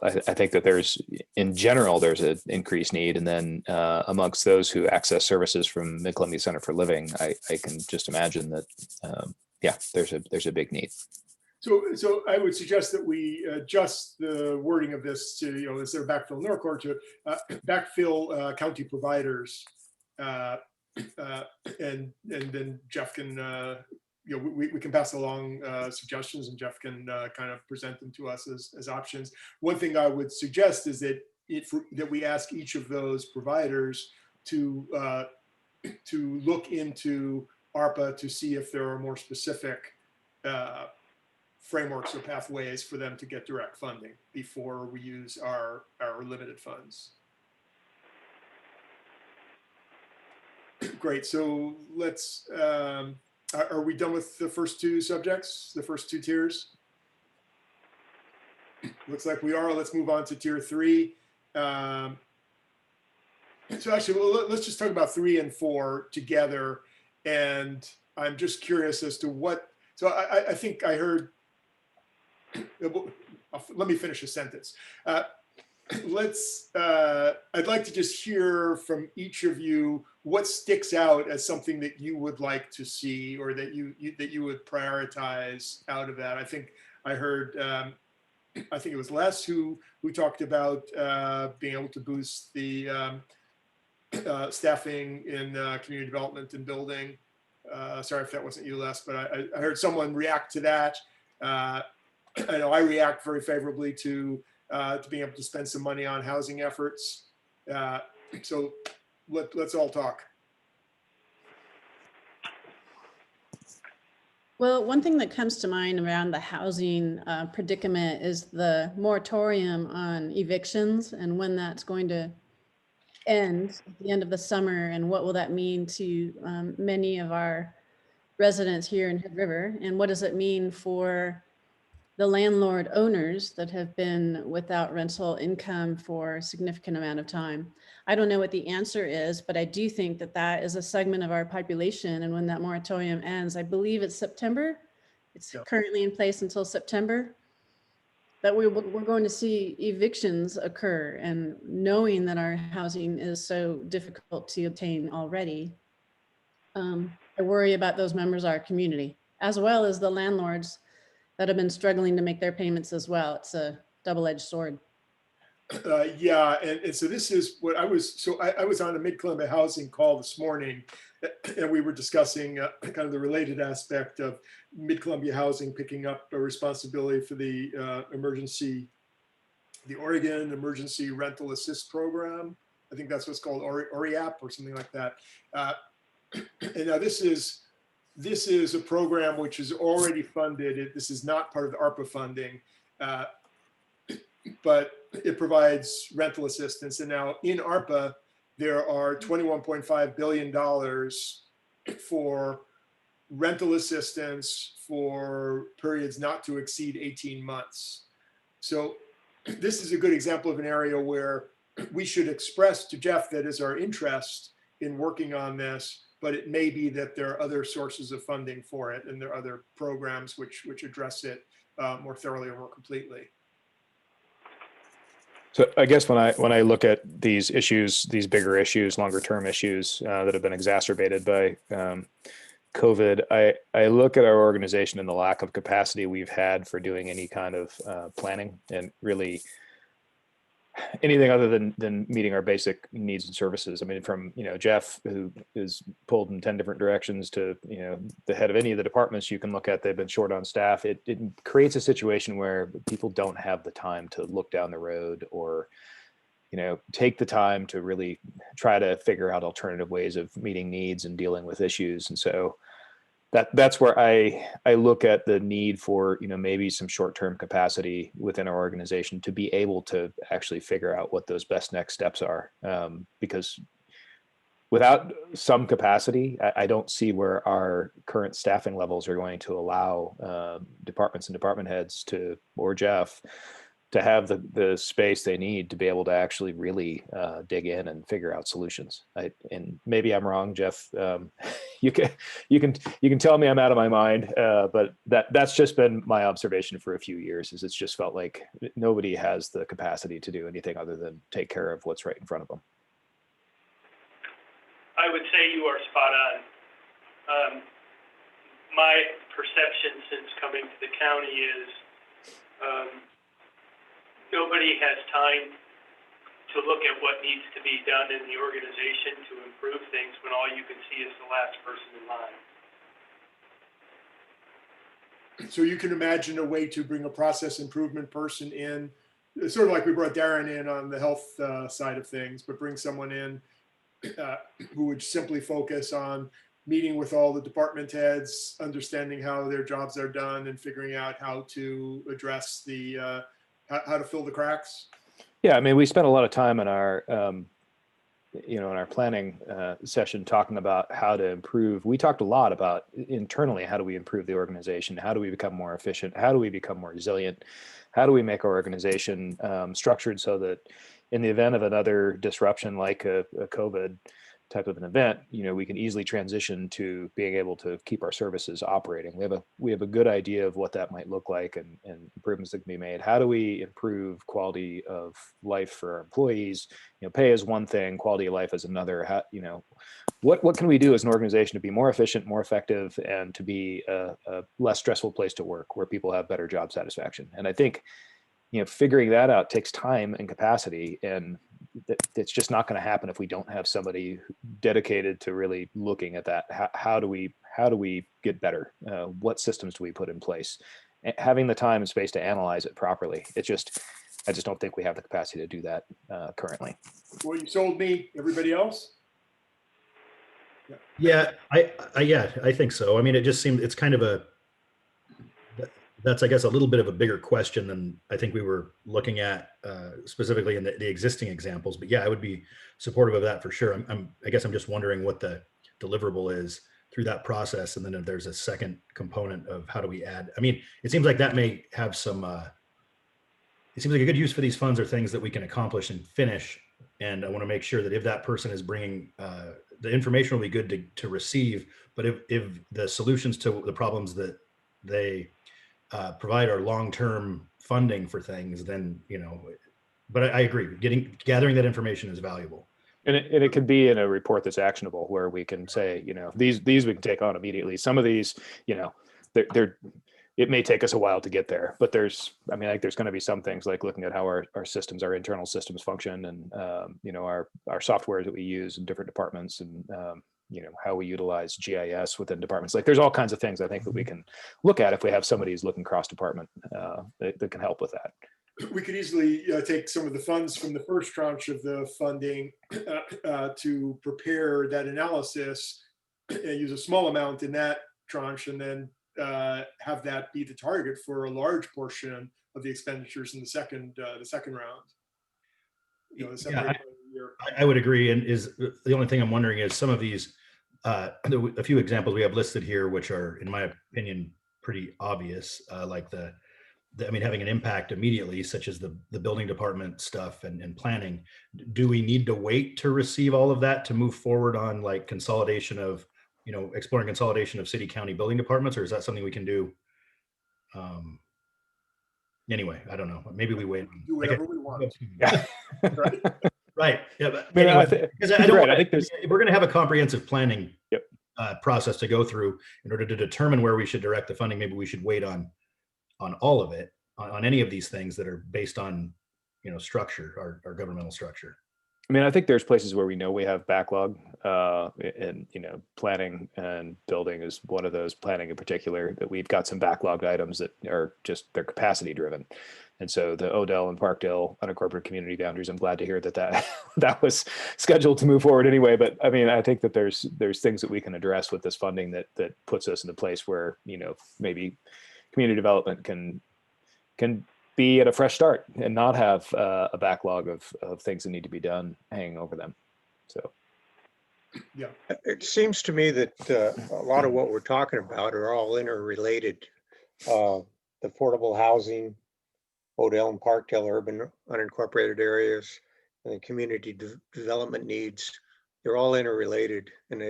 I think that in general, there's an increased need. And then amongst those who access services from Mid-Columbia Center for Living, I can just imagine that, there's a big need. So I would suggest that we adjust the wording of this to, instead of backfill NorCor, to backfill county providers and then Jeff can, we can pass along suggestions, and Jeff can kind of present them to us as options. One thing I would suggest is that that we ask each of those providers to look into ARPA to see if there are more specific frameworks or pathways for them to get direct funding before we use our limited funds. Great. So let's, are we done with the first two subjects, the first two tiers? Looks like we are. Let's move on to tier 3. So actually, well, let's just talk about 3 and 4 together. And I'm just curious as to what, so I think I heard, let me finish a sentence. I'd like to just hear from each of you what sticks out as something that you would like to see, or that you would prioritize out of that. I think I heard, I think it was Les who talked about being able to boost the staffing in community development and building. Sorry if that wasn't you, Les, but I heard someone react to that. I know I react very favorably to being able to spend some money on housing efforts. So let's all talk. Well, one thing that comes to mind around the housing predicament is the moratorium on evictions, and when that's going to end at the end of the summer, and what will that mean to many of our residents here in Hood River, and what does it mean for the landlord owners that have been without rental income for a significant amount of time. I don't know what the answer is, but I do think that that is a segment of our population. And when that moratorium ends, I believe it's September. It's currently in place until September, that we're going to see evictions occur. And knowing that our housing is so difficult to obtain already, I worry about those members of our community, as well as the landlords that have been struggling to make their payments as well. It's a double-edged sword. Yeah, and so this is what I was on a Mid-Columbia housing call this morning, and we were discussing kind of the related aspect of Mid-Columbia housing picking up a responsibility for the Oregon Emergency Rental Assist Program. I think that's what's called ORIAP or something like that. And now this is a program which is already funded. This is not part of the ARPA funding, but it provides rental assistance. And now in ARPA, there are $21.5 billion for rental assistance for periods not to exceed 18 months. So this is a good example of an area where we should express to Jeff that is our interest in working on this, but it may be that there are other sources of funding for it, and there are other programs which address it more thoroughly or more completely. So I guess when I look at these issues, these bigger issues, longer term issues that have been exacerbated by COVID, I look at our organization and the lack of capacity we've had for doing any kind of planning, and really anything other than meeting our basic needs and services. I mean, from, Jeff, who is pulled in 10 different directions, to, the head of any of the departments you can look at, they've been short on staff. It creates a situation where people don't have the time to look down the road, or, take the time to really try to figure out alternative ways of meeting needs and dealing with issues. And so that's where I look at the need for, maybe some short-term capacity within our organization to be able to actually figure out what those best next steps are. Because without some capacity, I don't see where our current staffing levels are going to allow departments and department heads or Jeff to have the space they need to be able to actually really dig in and figure out solutions. And maybe I'm wrong, Jeff. You can tell me I'm out of my mind, but that's just been my observation for a few years. Is it's just felt like nobody has the capacity to do anything other than take care of what's right in front of them. I would say you are spot on. My perception since coming to the county is nobody has time to to look at what needs to be done in the organization to improve things when all you can see is the last person in line. So you can imagine a way to bring a process improvement person in, sort of like we brought Darren in on the health side of things, but bring someone in who would simply focus on meeting with all the department heads, understanding how their jobs are done, and figuring out how to address the, how to fill the cracks. Yeah, I mean, we spent a lot of time in our, in our planning session talking about how to improve. We talked a lot about internally, how do we improve the organization? How do we become more efficient? How do we become more resilient? How do we make our organization structured so that in the event of another disruption like a COVID type of an event, we can easily transition to being able to keep our services operating. We have a good idea of what that might look like and improvements that can be made. How do we improve quality of life for our employees? Pay is one thing, quality of life is another. How, what can we do as an organization to be more efficient, more effective, and to be a less stressful place to work where people have better job satisfaction? And I think, figuring that out takes time and capacity, and it's just not going to happen if we don't have somebody dedicated to really looking at that. How do we get better? What systems do we put in place? Having the time and space to analyze it properly. I just don't think we have the capacity to do that currently. Well, you sold me. Everybody else? Yeah, I think so. I mean, it just seemed it's kind of that's, I guess, a little bit of a bigger question than I think we were looking at specifically in the existing examples. But yeah, I would be supportive of that for sure. I guess I'm just wondering what the deliverable is through that process. And then if there's a second component of how do we add, I mean, it seems like that may have some, it seems like a good use for these funds are things that we can accomplish and finish. And I want to make sure that if that person is bringing, the information will be good to receive, but if the solutions to the problems that they provide our long-term funding for things, then, but I agree, gathering that information is valuable. And it could be in a report that's actionable where we can say, these we can take on immediately. Some of these, it may take us a while to get there, but there's going to be some things like looking at how our systems, our internal systems function, and, our software that we use in different departments, and, how we utilize GIS within departments. Like there's all kinds of things I think that we can look at if we have somebody who's looking cross department that can help with that. We could easily take some of the funds from the first tranche of the funding to prepare that analysis and use a small amount in that tranche, and then have that be the target for a large portion of the expenditures in the second round. I would agree. And is the only thing I'm wondering is some of these, a few examples we have listed here, which are, in my opinion, pretty obvious, like having an impact immediately, such as the building department stuff and planning. Do we need to wait to receive all of that to move forward on like consolidation of, exploring consolidation of city county building departments, or is that something we can do? Anyway, I don't know. Maybe we wait. Do whatever we want. Yeah. Right. Yeah. But anyway, because I think if we're going to have a comprehensive planning process to go through in order to determine where we should direct the funding, maybe we should wait on all of it, on any of these things that are based on, structure, our governmental structure. I think there's places where we know we have backlog, and planning and building is one of those. Planning in particular, that we've got some backlogged items that are just, they're capacity driven. And so the Odell and Parkdale unincorporated community boundaries, I'm glad to hear that was scheduled to move forward anyway. But I think that there's things that we can address with this funding that puts us in a place where, maybe community development can be at a fresh start and not have a backlog of things that need to be done hanging over them. So, yeah, it seems to me that a lot of what we're talking about are all interrelated. The affordable housing, Odell and Parkdale urban unincorporated areas, and the community development needs, they're all interrelated. And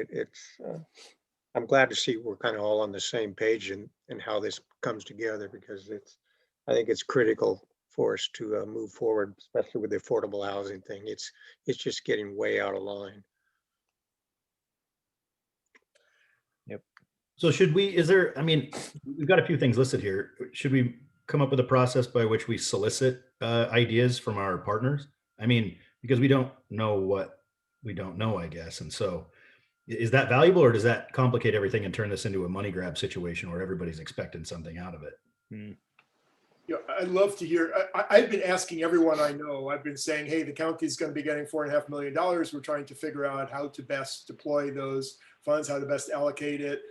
I'm glad to see we're kind of all on the same page and how this comes together, because I think it's critical for us to move forward, especially with the affordable housing thing. It's just getting way out of line. Yep. So we've got a few things listed here. Should we come up with a process by which we solicit ideas from our partners? I mean, because we don't know what we don't know, I guess. And so is that valuable, or does that complicate everything and turn this into a money grab situation where everybody's expecting something out of it? Hmm. Yeah, I'd love to hear. I've been asking everyone I know. I've been saying, hey, the county's going to be getting $4.5 million. We're trying to figure out how to best deploy those funds, how to best allocate it.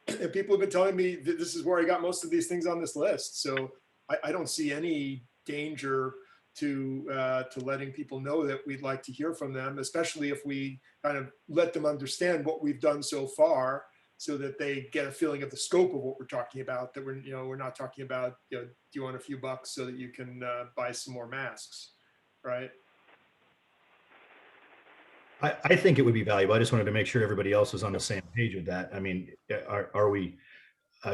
And people have been telling me that this is where I got most of these things on this list. So I don't see any danger to letting people know that we'd like to hear from them, especially if we kind of let them understand what we've done so far, so that they get a feeling of the scope of what we're talking about, that we're not talking about, do you want a few bucks so that you can buy some more masks, right? I think it would be valuable. I just wanted to make sure everybody else was on the same page with that. I mean, are we,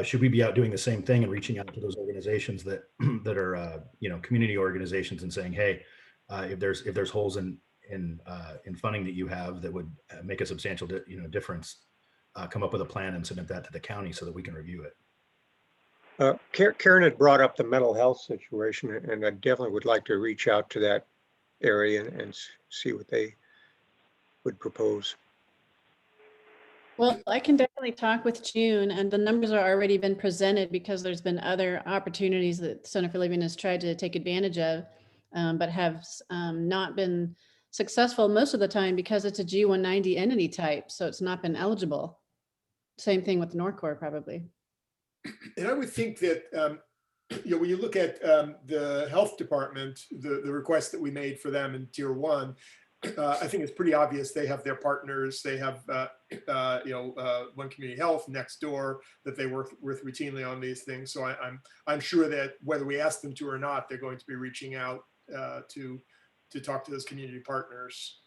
should we be out doing the same thing and reaching out to those organizations that that are community organizations and saying, hey, if there's holes in funding that you have that would make a substantial difference, come up with a plan and submit that to the county so that we can review it. Karen had brought up the mental health situation, and I definitely would like to reach out to that area and see what they would propose. Well, I can definitely talk with June, and the numbers are already been presented because there's been other opportunities that Center for Living has tried to take advantage of, but have not been successful most of the time because it's a G190 entity type, so it's not been eligible. Same thing with NorCor, probably. And I would think that when you look at the health department, the request that we made for them in tier 1, I think it's pretty obvious they have their partners. They have One Community Health next door that they work with routinely on these things. So I'm sure that whether we ask them to or not, they're going to be reaching out to talk to those community partners.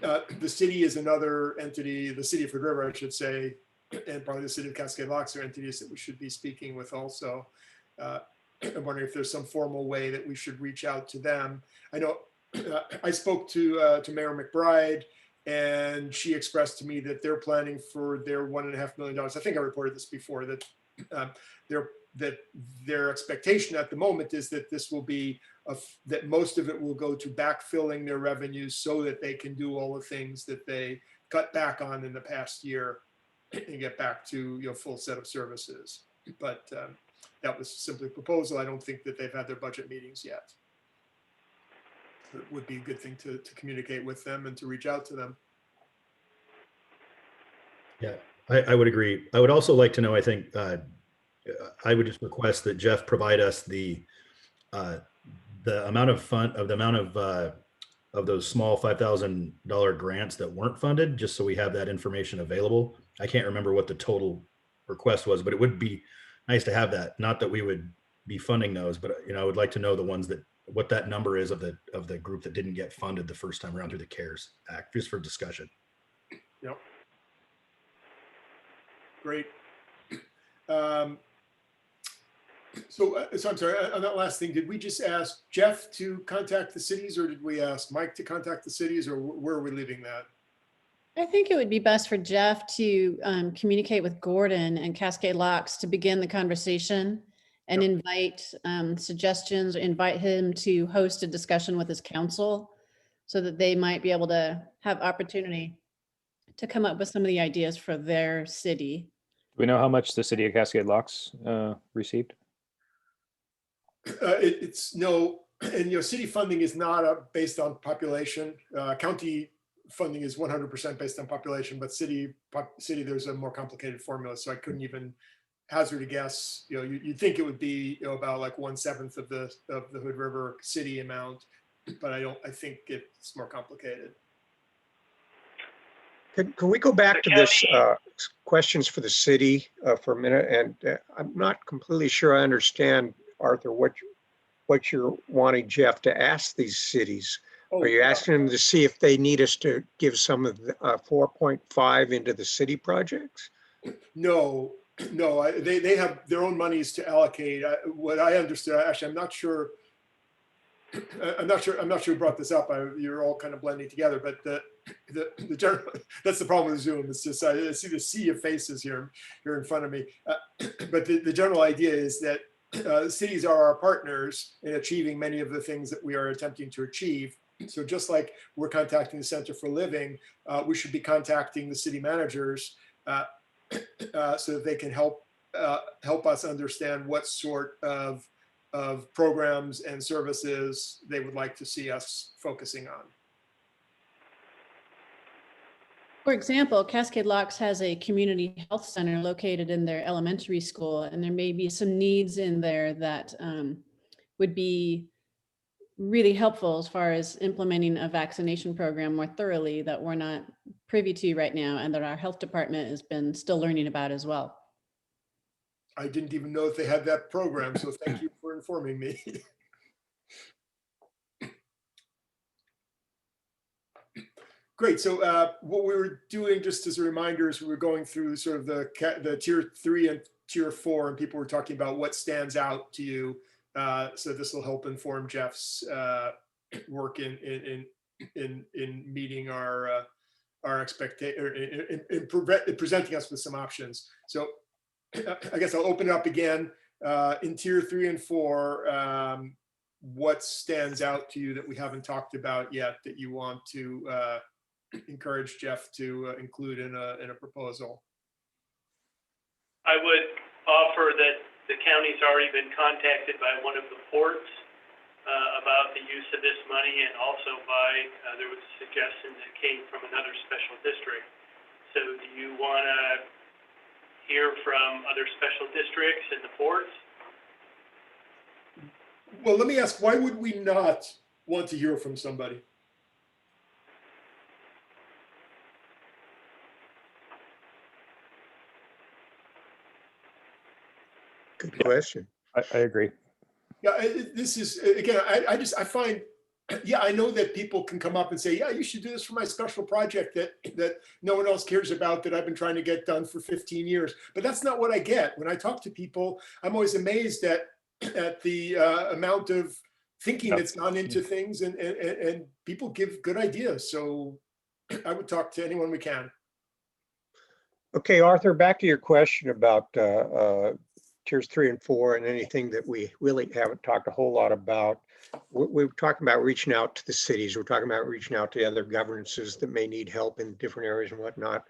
The city is another entity. The city of Hood River, I should say, and probably the city of Cascade Locks are entities that we should be speaking with also. I'm wondering if there's some formal way that we should reach out to them. I know I spoke to Mayor McBride, and she expressed to me that they're planning for their $1.5 million. I think I reported this before, that their expectation at the moment is that this will be that most of it will go to backfilling their revenues so that they can do all the things that they cut back on in the past year and get back to full set of services. But that was simply a proposal. I don't think that they've had their budget meetings yet. It would be a good thing to communicate with them and to reach out to them. Yeah, I would agree. I would also like to know, I think I would just request that Jeff provide us the amount of those small $5,000 grants that weren't funded, just so we have that information available. I can't remember what the total request was, but it would be nice to have that. Not that we would be funding those, but I would like to know the ones what that number is of the group that didn't get funded the first time around through the CARES Act, just for discussion. Yep. Great. So I'm sorry, on that last thing, did we just ask Jeff to contact the cities, or did we ask Mike to contact the cities, or where are we leaving that? I think it would be best for Jeff to communicate with Gordon and Cascade Locks to begin the conversation and invite suggestions, or invite him to host a discussion with his council so that they might be able to have opportunity to come up with some of the ideas for their city. Do we know how much the city of Cascade Locks received? It's no, and city funding is not based on population. County funding is 100% based on population, but city there's a more complicated formula, so I couldn't even hazard a guess. You'd think it would be about like 1/7 of the Hood River city amount, but I think it's more complicated. Can we go back to this questions for the city for a minute? And I'm not completely sure I understand, Arthur, what you're wanting Jeff to ask these cities. Are you asking them to see if they need us to give some of the 4.5 into the city projects? No, they have their own monies to allocate. What I understood, actually, I'm not sure who brought this up. You're all kind of blending together, but the general, that's the problem with Zoom. It's just I see the sea of faces here in front of me. But the general idea is that cities are our partners in achieving many of the things that we are attempting to achieve. So just like we're contacting the Center for Living, we should be contacting the city managers so that they can help us understand what sort of programs and services they would like to see us focusing on. For example, Cascade Locks has a community health center located in their elementary school, and there may be some needs in there that would be really helpful as far as implementing a vaccination program more thoroughly that we're not privy to right now, and that our health department has been still learning about as well. I didn't even know that they had that program, so thank you for informing me. Great. So what we were doing, just as a reminder, is we were going through sort of the tier 3 and tier 4, and people were talking about what stands out to you. So this will help inform Jeff's work in meeting our expectation, in presenting us with some options. So I guess I'll open it up again. In tier 3 and 4, what stands out to you that we haven't talked about yet that you want to encourage Jeff to include in a proposal? I would offer that the county's already been contacted by one of the ports about the use of this money, and also by, there was a suggestion that came from another special district. So do you want to hear from other special districts and the ports? Well, let me ask, why would we not want to hear from somebody? Good question. I agree. Yeah, this is, again, I find, yeah, I know that people can come up and say, yeah, you should do this for my special project that no one else cares about, that I've been trying to get done for 15 years. But that's not what I get. When I talk to people, I'm always amazed at the amount of thinking that's gone into things, and people give good ideas. So I would talk to anyone we can. Okay, Arthur, back to your question about tiers 3 and 4 and anything that we really haven't talked a whole lot about. We're talking about reaching out to the cities. We're talking about reaching out to other governances that may need help in different areas and whatnot.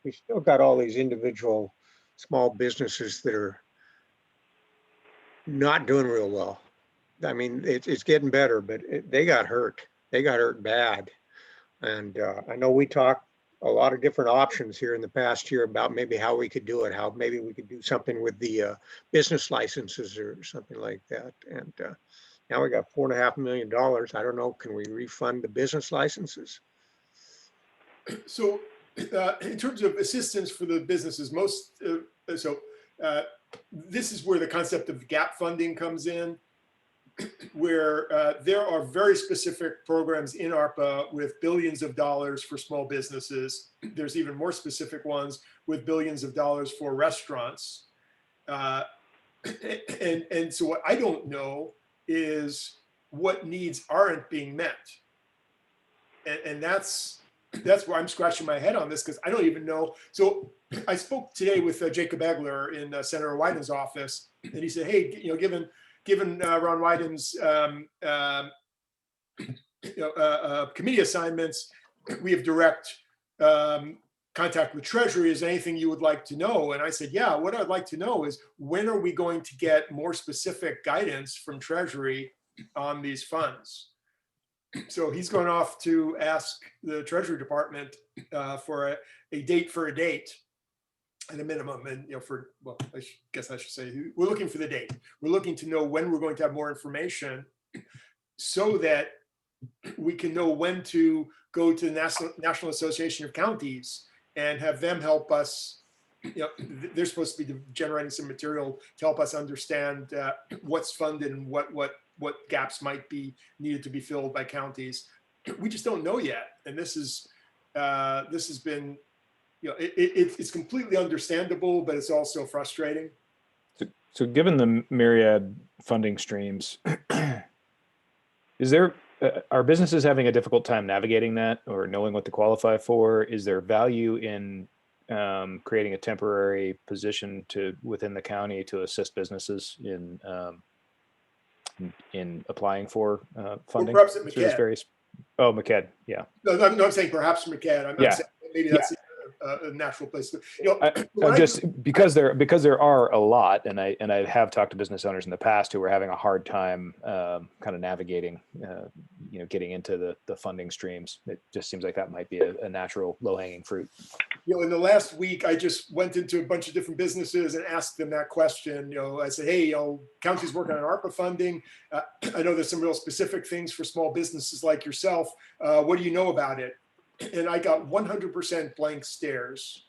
We still got all these individual small businesses that are not doing real well. I mean, it's getting better, but they got hurt. They got hurt bad. And I know we talked a lot of different options here in the past year about maybe how we could do it, how maybe we could do something with the business licenses or something like that. And now we got $4.5 million. I don't know, can we refund the business licenses? So in terms of assistance for the businesses, this is where the concept of gap funding comes in, where there are very specific programs in ARPA with billions of dollars for small businesses. There's even more specific ones with billions of dollars for restaurants. And so what I don't know is what needs aren't being met. And that's where I'm scratching my head on this, because I don't even know. So I spoke today with Jacob Egler in Senator Wyden's office, and he said, hey, given Ron Wyden's committee assignments, we have direct contact with Treasury. Is there anything you would like to know? And I said, yeah, what I'd like to know is, when are we going to get more specific guidance from Treasury on these funds? So he's going off to ask the Treasury Department for a date for a date at a minimum. And, I guess I should say, we're looking for the date. We're looking to know when we're going to have more information, so that we can know when to go to the National Association of Counties and have them help us. They're supposed to be generating some material to help us understand what's funded and what gaps might be needed to be filled by counties. We just don't know yet. And this has been, it's completely understandable, but it's also frustrating. So given the myriad funding streams, are businesses having a difficult time navigating that, or knowing what to qualify for? Is there value in creating a temporary position within the county to assist businesses in applying for funding perhaps at through this McCad. various. Oh, McCad, yeah. No, I'm saying perhaps McCad. I'm Yeah. saying maybe that's a natural place. I'm just because there are a lot, and I have talked to business owners in the past who are having a hard time kind of navigating, getting into the funding streams. It just seems like that might be a natural low hanging fruit. In the last week, I just went into a bunch of different businesses and asked them that question. I said, hey, county's working on ARPA funding. I know there's some real specific things for small businesses like yourself. What do you know about it? And I got 100% blank stares.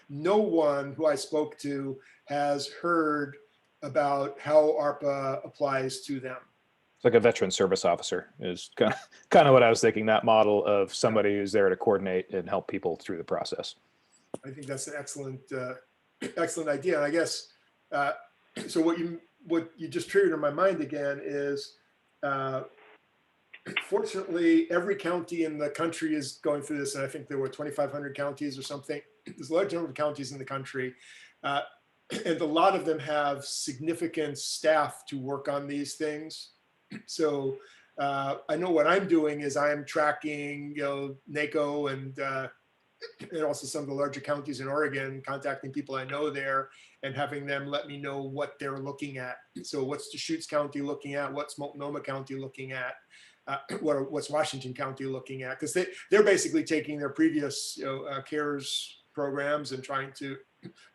No one who I spoke to has heard about how ARPA applies to them. It's like a veteran service officer is kind of what I was thinking, that model of somebody who's there to coordinate and help people through the process. I think that's an excellent idea. And I guess, so what you just triggered in my mind again is, fortunately, every county in the country is going through this. And I think there were 2,500 counties or something. There's a large number of counties in the country. And a lot of them have significant staff to work on these things. So I know what I'm doing is I'm tracking, NACO and also some of the larger counties in Oregon, contacting people I know there and having them let me know what they're looking at. So what's Deschutes County looking at? What's Multnomah County looking at? What's Washington County looking at? Because they're basically taking their previous CARES programs and trying to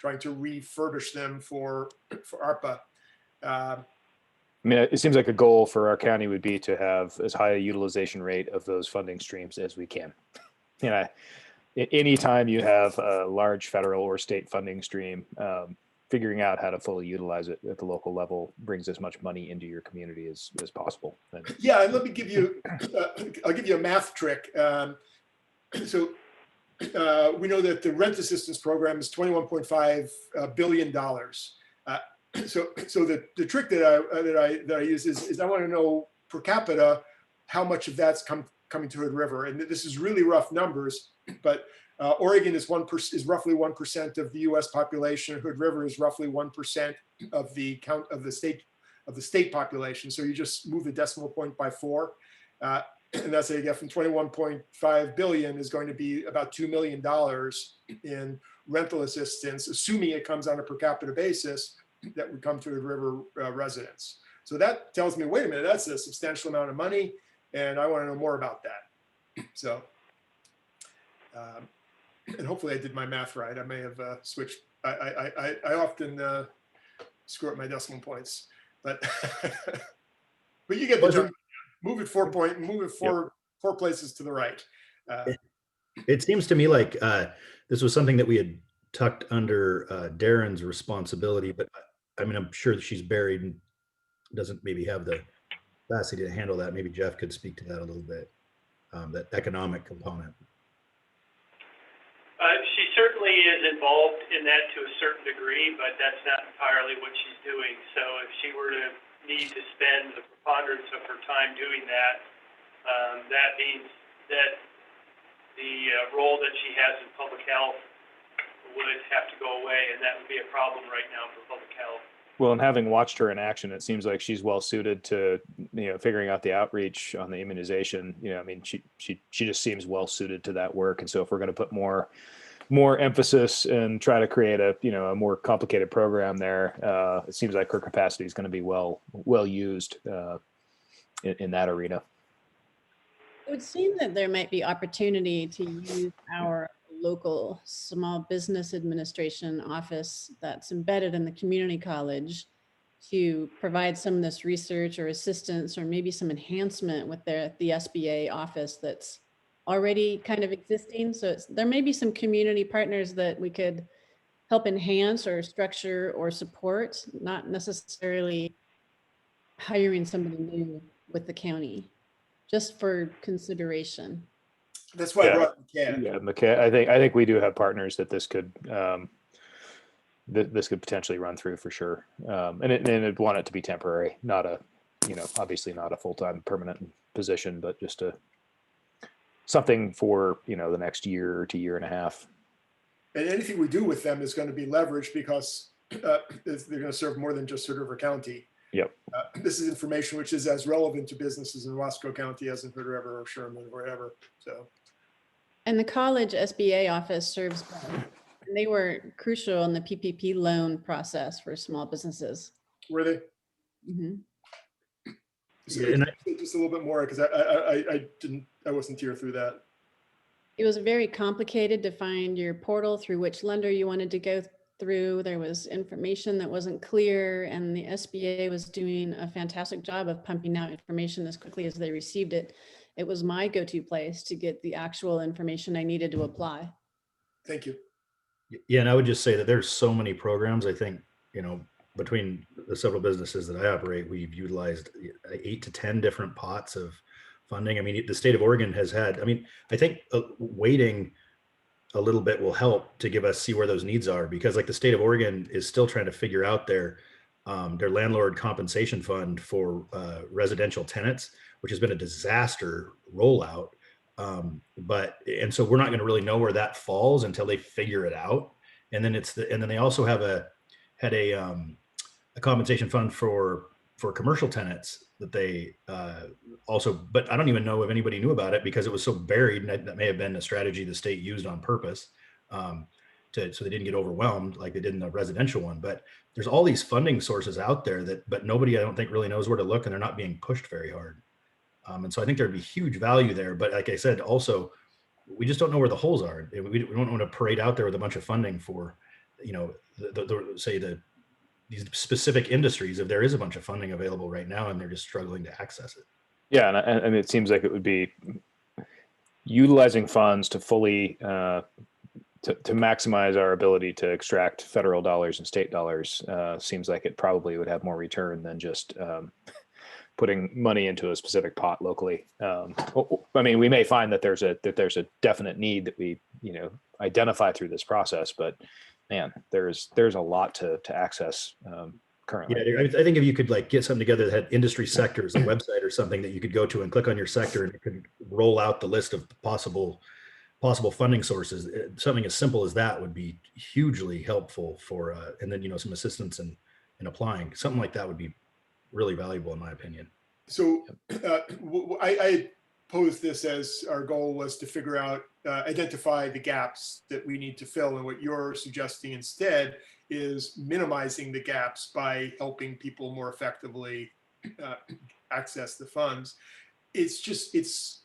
refurbish them for ARPA. I mean, it seems like a goal for our county would be to have as high a utilization rate of those funding streams as we can. Anytime you have a large federal or state funding stream, figuring out how to fully utilize it at the local level brings as much money into your community as possible. Yeah, and let me give you, I'll give you a math trick. So we know that the rent assistance program is $21.5 billion. So the trick that I use is I want to know per capita how much of that's coming to Hood River, and this is really rough numbers, but Oregon is roughly 1% of the U.S. population. Hood River is roughly 1% of the count of the state population. So you just move the decimal point by 4, and that's how you get from 21.5 billion is going to be about $2 million in rental assistance, assuming it comes on a per capita basis that would come to Hood River residents. So that tells me, wait a minute, that's a substantial amount of money, and I want to know more about that. So, and hopefully I did my math right. I may have switched. I often screw up my decimal points, but but you get the joke. Move it 4 places to the right. It seems to me like this was something that we had tucked under Darren's responsibility, but I mean, I'm sure that she's buried and doesn't maybe have the capacity to handle that. Maybe Jeff could speak to that a little bit, that economic component. She certainly is involved in that to a certain degree, but that's not entirely what she's doing. So if she were to need to spend the preponderance of her time doing that, that means that the role that she has in public health would have to go away, and that would be a problem right now for public health. Well, and having watched her in action, it seems like she's well suited to, figuring out the outreach on the immunization. I mean, she just seems well suited to that work. And so if we're going to put more emphasis and try to create a more complicated program there, it seems like her capacity is going to be well used in that arena. It would seem that there might be opportunity to use our local small business administration office that's embedded in the community college to provide some of this research or assistance, or maybe some enhancement with the SBA office that's already kind of existing. So there may be some community partners that we could help enhance or structure or support, not necessarily hiring somebody new with the county, just for consideration. That's why I brought McCann. Yeah, McCann. I think we do have partners that this could potentially run through for sure. And I'd want it to be temporary, not obviously not a full-time permanent position, but just something for the next year to year and a half. And anything we do with them is going to be leveraged because they're going to serve more than just Hood River County. Yep. This is information which is as relevant to businesses in Wasco County as in Hood River or Sherman or wherever. So. And the college SBA office serves both. And they were crucial in the PPP loan process for small businesses. Were they? Mm-hmm. So Yeah, and just a little bit more because I wasn't here through that. It was very complicated to find your portal through which lender you wanted to go through. There was information that wasn't clear, and the SBA was doing a fantastic job of pumping out information as quickly as they received it. It was my go-to place to get the actual information I needed to apply. Thank you. Yeah, and I would just say that there's so many programs. I think, between the several businesses that I operate, we've utilized 8 to 10 different pots of funding. I mean, the state of Oregon has had, I think waiting a little bit will help to give us see where those needs are, because like the state of Oregon is still trying to figure out their landlord compensation fund for residential tenants, which has been a disaster rollout. And so we're not going to really know where that falls until they figure it out. And then then they also had a compensation fund for commercial tenants that they also, but I don't even know if anybody knew about it because it was so buried, and that may have been a strategy the state used on purpose so they didn't get overwhelmed like they did in the residential one. But there's all these funding sources out there but nobody, I don't think, really knows where to look, and they're not being pushed very hard. And so I think there'd be huge value there. But like I said, also, we just don't know where the holes are. We don't want to parade out there with a bunch of funding for, these specific industries if there is a bunch of funding available right now and they're just struggling to access it. Yeah, and it seems like it would be utilizing funds to fully to maximize our ability to extract federal dollars and state dollars. Seems like it probably would have more return than just putting money into a specific pot locally. We may find that there's a definite need that we identify through this process, but man, there's a lot to access currently. Yeah, I think if you could get something together that had industry sectors, a website or something that you could go to and click on your sector, and it could roll out the list of possible funding sources. Something as simple as that would be hugely helpful for, and then some assistance in applying. Something like that would be really valuable in my opinion. So I posed this as our goal was to figure out, identify the gaps that we need to fill. And what you're suggesting instead is minimizing the gaps by helping people more effectively access the funds. It seems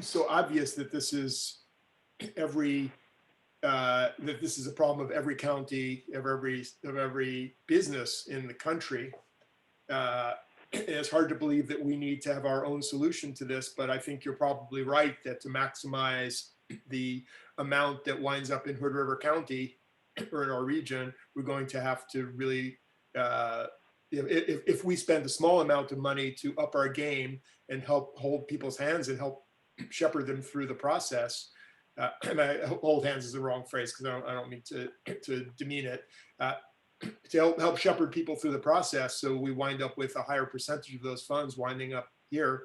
so obvious that this is that this is a problem of every county, of every business in the country. It's hard to believe that we need to have our own solution to this, but I think you're probably right that to maximize the amount that winds up in Hood River County or in our region, we're going to have to really, if we spend a small amount of money to up our game and help hold people's hands and help shepherd them through the process, and hold hands is the wrong phrase because I don't mean to demean it, to help shepherd people through the process, so we wind up with a higher percentage of those funds winding up here.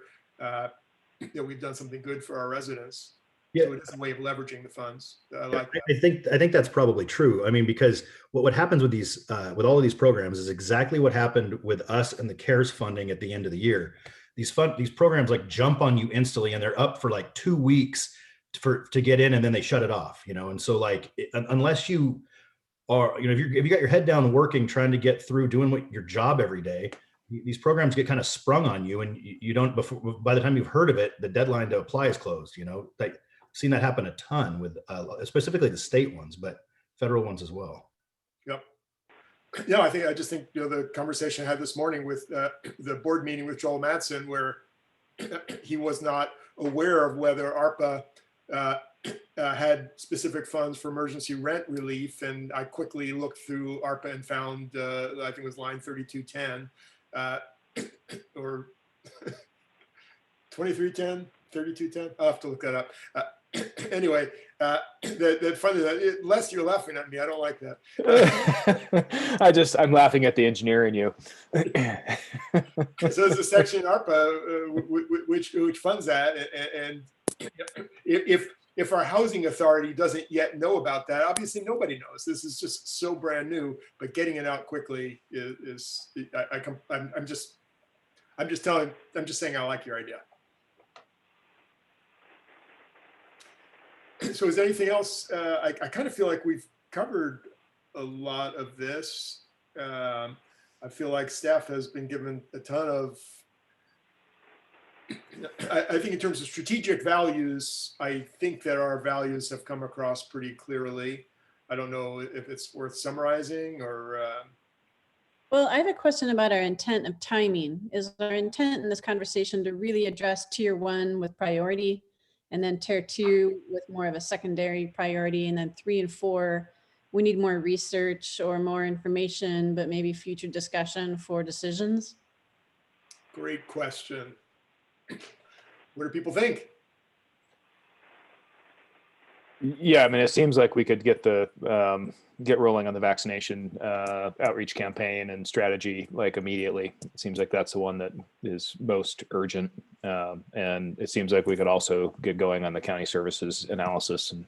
We've done something good for our residents. Yeah. So it is a way of leveraging the funds. I think that's probably true. Because what happens with these, with all of these programs is exactly what happened with us and the CARES funding at the end of the year. These programs jump on you instantly, and they're up for 2 weeks to get in, and then they shut it off. And so unless you are, if you got your head down working, trying to get through doing your job every day, these programs get kind of sprung on you, and you don't, by the time you've heard of it, the deadline to apply is closed. I've seen that happen a ton with specifically the state ones, but federal ones as well. Yep. Yeah, I just think the conversation I had this morning with the board meeting with Joel Madsen, where he was not aware of whether ARPA had specific funds for emergency rent relief, and I quickly looked through ARPA and found I think it was line 3210 or 2310, 3210. I'll have to look that up. Anyway, that funny that Les, you're laughing at me. I don't like that. I'm laughing at the engineer in you. So there's a section in ARPA which funds that, and if if our housing authority doesn't yet know about that, obviously nobody knows. This is just so brand new, but getting it out quickly is I'm just saying I like your idea. So is there anything else? I kind of feel like we've covered a lot of this. I feel like staff has been given a ton of, I think in terms of strategic values, I think that our values have come across pretty clearly. I don't know if it's worth summarizing or. Well, I have a question about our intent of timing. Is our intent in this conversation to really address tier 1 with priority, and then tier 2 with more of a secondary priority, and then 3 and 4, we need more research or more information, but maybe future discussion for decisions? Great question. What do people think? Yeah, I mean, it seems like we could get rolling on the vaccination outreach campaign and strategy like immediately. It seems like that's the one that is most urgent, and it seems like we could also get going on the county services analysis, and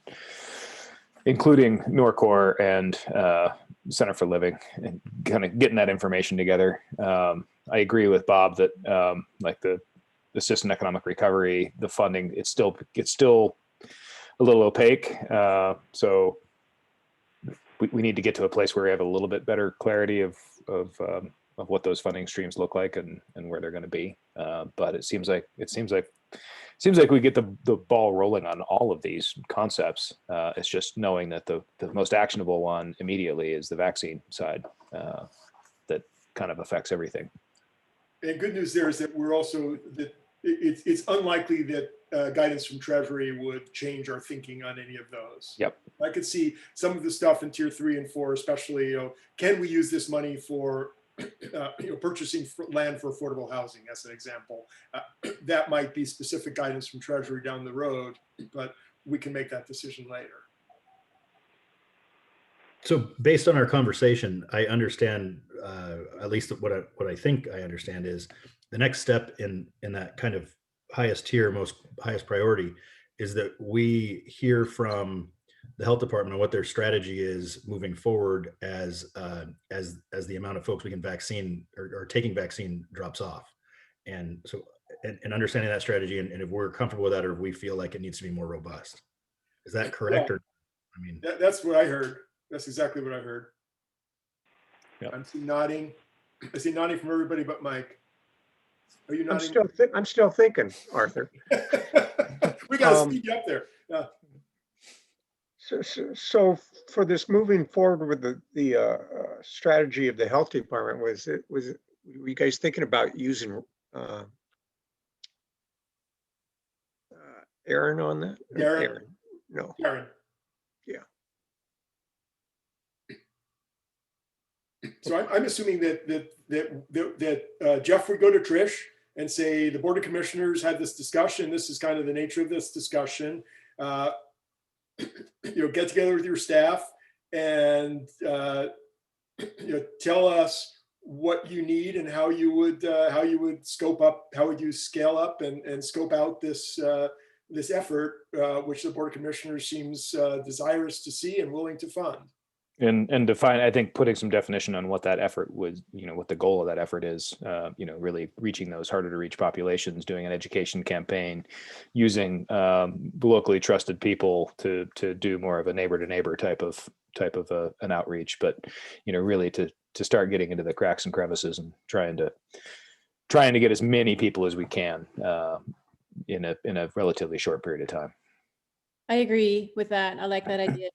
including NorCor and Center for Living, and kind of getting that information together. I agree with Bob that like the assistant economic recovery, the funding, it's still a little opaque. So we need to get to a place where we have a little bit better clarity of what those funding streams look like and where they're going to be. But it seems like we get the ball rolling on all of these concepts. It's just knowing that the most actionable one immediately is the vaccine side that kind of affects everything. And good news there is that we're also that it's unlikely that guidance from Treasury would change our thinking on any of those. Yep. I could see some of the stuff in tier 3 and 4, especially, can we use this money for, purchasing land for affordable housing, as an example. That might be specific guidance from Treasury down the road, but we can make that decision later. So based on our conversation, I understand, at least what I think I understand is the next step in that kind of highest tier, highest priority is that we hear from the health department on what their strategy is moving forward as the amount of folks we can vaccine or taking vaccine drops off. And so, and understanding that strategy, and if we're comfortable with that, or if we feel like it needs to be more robust. Is that correct? Yeah. Or, I mean, that's what I heard. That's exactly what I heard. Yep. I'm nodding. I see nodding from everybody but Mike. Are you nodding? I'm still thinking, Arthur. We got to speed you up there. Yeah. So for this moving forward with the strategy of the health department, were you guys thinking about using Aaron on that? Aaron. No. Aaron. Yeah. So I'm assuming that Jeff would go to Trish and say, the Board of Commissioners had this discussion. This is kind of the nature of this discussion. Get together with your staff and tell us what you need and how you would scope up, how would you scale up and scope out this effort, which the Board of Commissioners seems desirous to see and willing to fund. And define, I think, putting some definition on what that effort was, what the goal of that effort is, really reaching those harder to reach populations, doing an education campaign, using locally trusted people to do more of a neighbor to neighbor type of an outreach, but really to start getting into the cracks and crevices and trying to get as many people as we can in a relatively short period of time. I agree with that. I like that idea.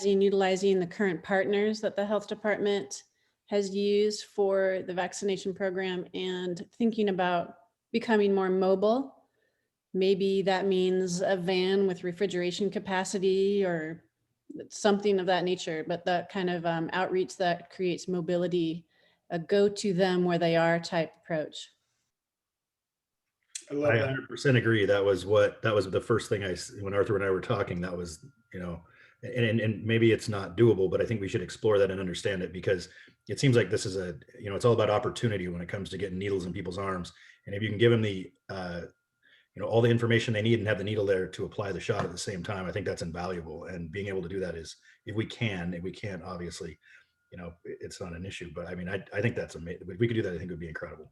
Utilizing the current partners that the health department has used for the vaccination program and thinking about becoming more mobile. Maybe that means a van with refrigeration capacity or something of that nature, but that kind of outreach that creates mobility, a go to them where they are type approach. I love I that. 100% agree. That was the first thing when Arthur and I were talking, that was, and maybe it's not doable, but I think we should explore that and understand it, because it seems like this is it's all about opportunity when it comes to getting needles in people's arms. And if you can give them the all the information they need and have the needle there to apply the shot at the same time. I think that's invaluable. And being able to do that is, if we can't, obviously, it's not an issue. But I mean, I think that's amazing. If we could do that, I think it would be incredible.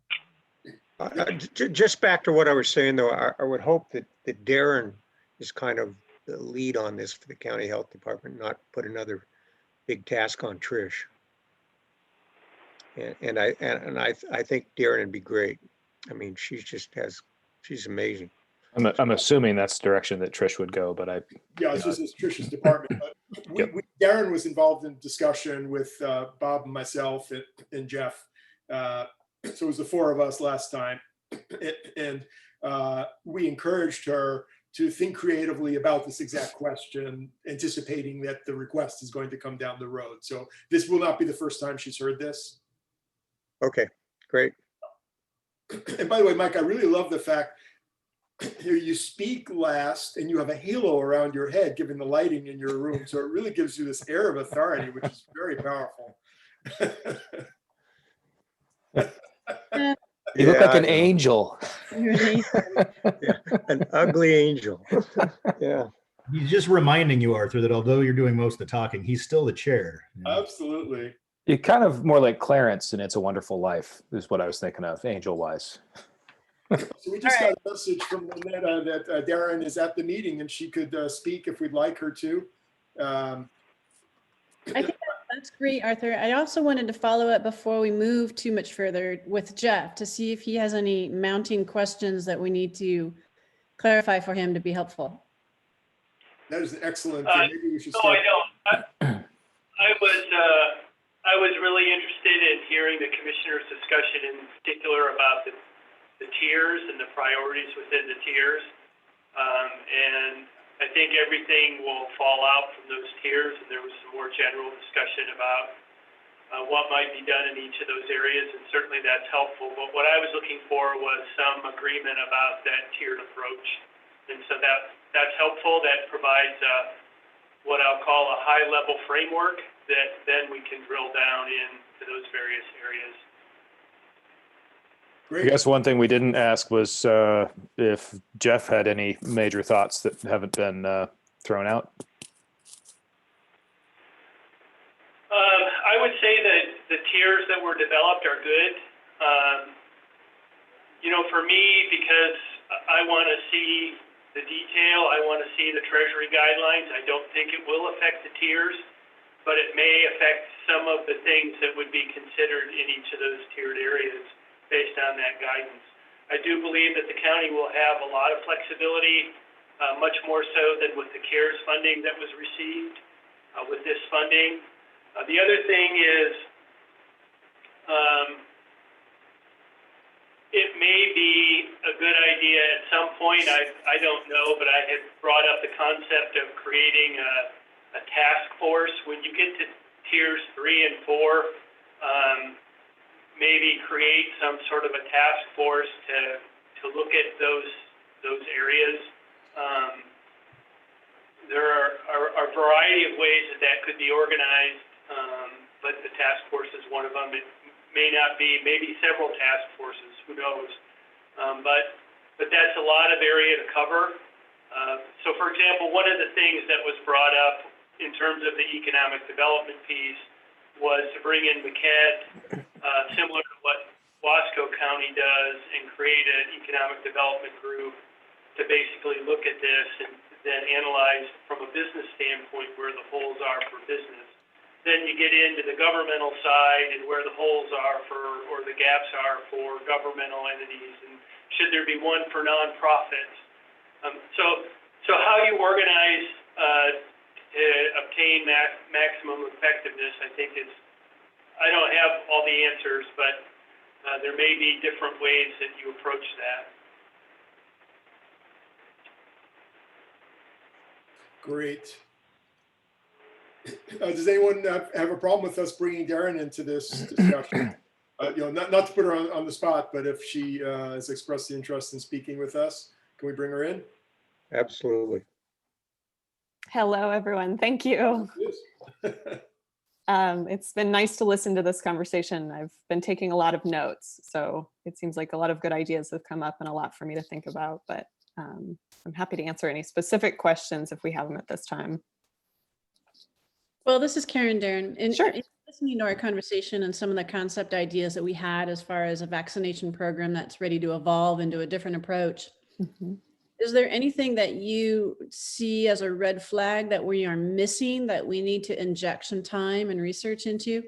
Just back to what I was saying, though, I would hope that Darren is kind of the lead on this for the county health department, not put another big task on Trish. And I think Darren would be great. I mean, she's amazing. I'm assuming that's the direction that Trish would go, but it's just Trish's department. But Darren was involved in discussion with Bob and myself and Jeff. So it was the four of us last time, and we encouraged her to think creatively about this exact question, anticipating that the request is going to come down the road. So this will not be the first time she's heard this. Okay, great. And by the way, Mike, I really love the fact here you speak last and you have a halo around your head given the lighting in your room. So it really gives you this air of authority, which is very powerful. You look like an angel. An ugly angel. Yeah. He's just reminding you, Arthur, that although you're doing most of the talking, he's still the chair. Absolutely. You're kind of more like Clarence in It's a Wonderful Life, is what I was thinking of, angel-wise. So we just got a message from Lynetta that Darren is at the meeting and she could speak if we'd like her to. I think that's great, Arthur. I also wanted to follow up before we move too much further with Jeff to see if he has any mounting questions that we need to clarify for him to be helpful. That is an excellent thing. Maybe we should start. No, I don't. I was really interested in hearing the commissioner's discussion in particular about the tiers and the priorities within the tiers. And I think everything will fall out from those tiers, and there was some more general discussion about what might be done in each of those areas, and certainly that's helpful. But what I was looking for was some agreement about that tiered approach, and so that's helpful. That provides what I'll call a high-level framework that then we can drill down into those various areas. Great. I guess one thing we didn't ask was if Jeff had any major thoughts that haven't been thrown out. I would say that the tiers that were developed are good. For me, because I want to see the detail, I want to see the Treasury guidelines. I don't think it will affect the tiers, but it may affect some of the things that would be considered in each of those tiered areas based on that guidance. I do believe that the county will have a lot of flexibility, much more so than with the CARES funding that was received with this funding. The other thing is it may be a good idea at some point, I don't know, but I had brought up the concept of creating a task force. When you get to tiers 3 and 4, maybe create some sort of a task force to look at those areas. There are a variety of ways that could be organized, but the task force is one of them. It may not be, maybe several task forces, who knows? But that's a lot of area to cover. So for example, one of the things that was brought up in terms of the economic development piece was to bring in MCED, similar to what Wasco County does, and create an economic development group to basically look at this and then analyze from a business standpoint where the holes are for business. Then you get into the governmental side and where the holes are or the gaps are for governmental entities, and should there be one for nonprofits. So how you organize to obtain maximum effectiveness, I think I don't have all the answers, but there may be different ways that you approach that. Great. Does anyone have a problem with us bringing Darren into this discussion? Not to put her on the spot, but if she has expressed the interest in speaking with us, can we bring her in? Absolutely. Hello, everyone. Thank you. It's been nice to listen to this conversation. I've been taking a lot of notes, so it seems like a lot of good ideas have come up and a lot for me to think about, but I'm happy to answer any specific questions if we have them at this time. Well, this is Karen, Darren. And Sure. listening to our conversation and some of the concept ideas that we had as far as a vaccination program that's ready to evolve into a different approach, is there anything that you see as a red flag that we are missing that we need to inject some time and research into?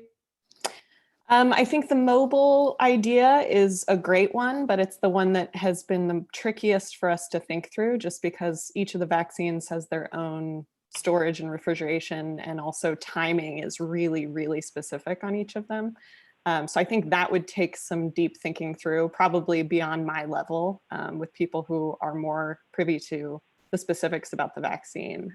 I think the mobile idea is a great one, but it's the one that has been the trickiest for us to think through, just because each of the vaccines has their own storage and refrigeration, and also timing is really, really specific on each of them. So I think that would take some deep thinking through, probably beyond my level, with people who are more privy to the specifics about the vaccine.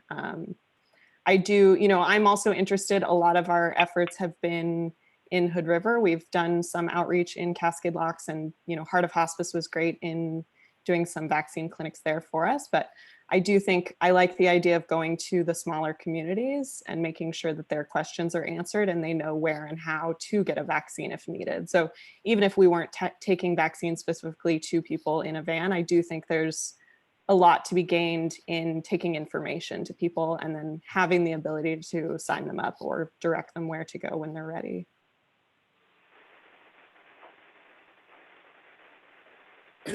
I do, I'm also interested, a lot of our efforts have been in Hood River. We've done some outreach in Cascade Locks, and Heart of Hospice was great in doing some vaccine clinics there for us. But I do think I like the idea of going to the smaller communities and making sure that their questions are answered and they know where and how to get a vaccine if needed. So even if we weren't taking vaccines specifically to people in a van, I do think there's a lot to be gained in taking information to people and then having the ability to sign them up or direct them where to go when they're ready.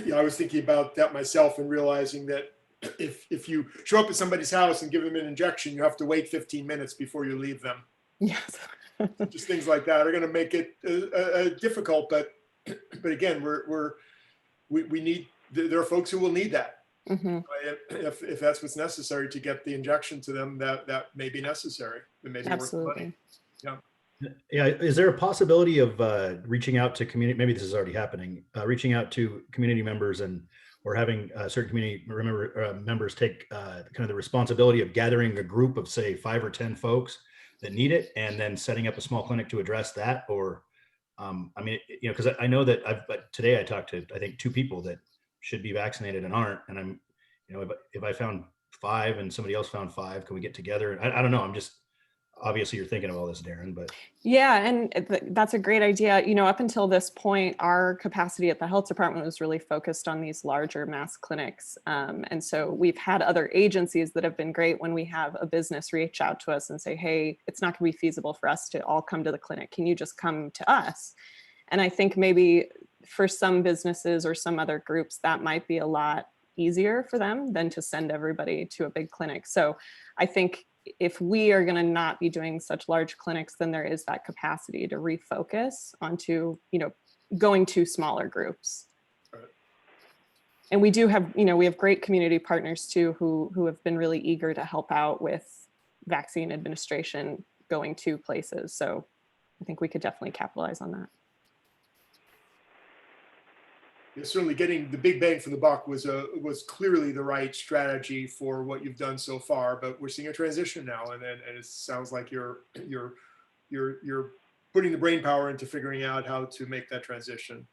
Yeah, I was thinking about that myself and realizing that if you show up at somebody's house and give them an injection, you have to wait 15 minutes before you leave them. Yes. Just things like that are going to make it difficult. But again, we need, there are folks who will need that. If that's what's necessary to get the injection to them, that may be necessary. It may be worth the money. Yeah. Yeah, is there a possibility of reaching out to community? Maybe this is already happening. Reaching out to community members or having certain community members take kind of the responsibility of gathering a group of, say, 5 or 10 folks that need it, and then setting up a small clinic to address that. Or, I mean, because I know that today I talked to, I think, 2 people that should be vaccinated and aren't, and I'm, if I found 5 and somebody else found 5, can we get together? I don't know. I'm just. Obviously you're thinking of all this, Darren, but. Yeah, and that's a great idea. Up until this point, our capacity at the health department was really focused on these larger mass clinics. And so we've had other agencies that have been great when we have a business reach out to us and say, hey, it's not going to be feasible for us to all come to the clinic. Can you just come to us? And I think maybe for some businesses or some other groups, that might be a lot easier for them than to send everybody to a big clinic. So I think if we are going to not be doing such large clinics, then there is that capacity to refocus onto, going to smaller groups. Right. And we do have, we have great community partners too, who have been really eager to help out with vaccine administration going to places. So I think we could definitely capitalize on that. Yeah, certainly getting the big bang for the buck was clearly the right strategy for what you've done so far, but we're seeing a transition now, and it sounds like you're putting the brain power into figuring out how to make that transition.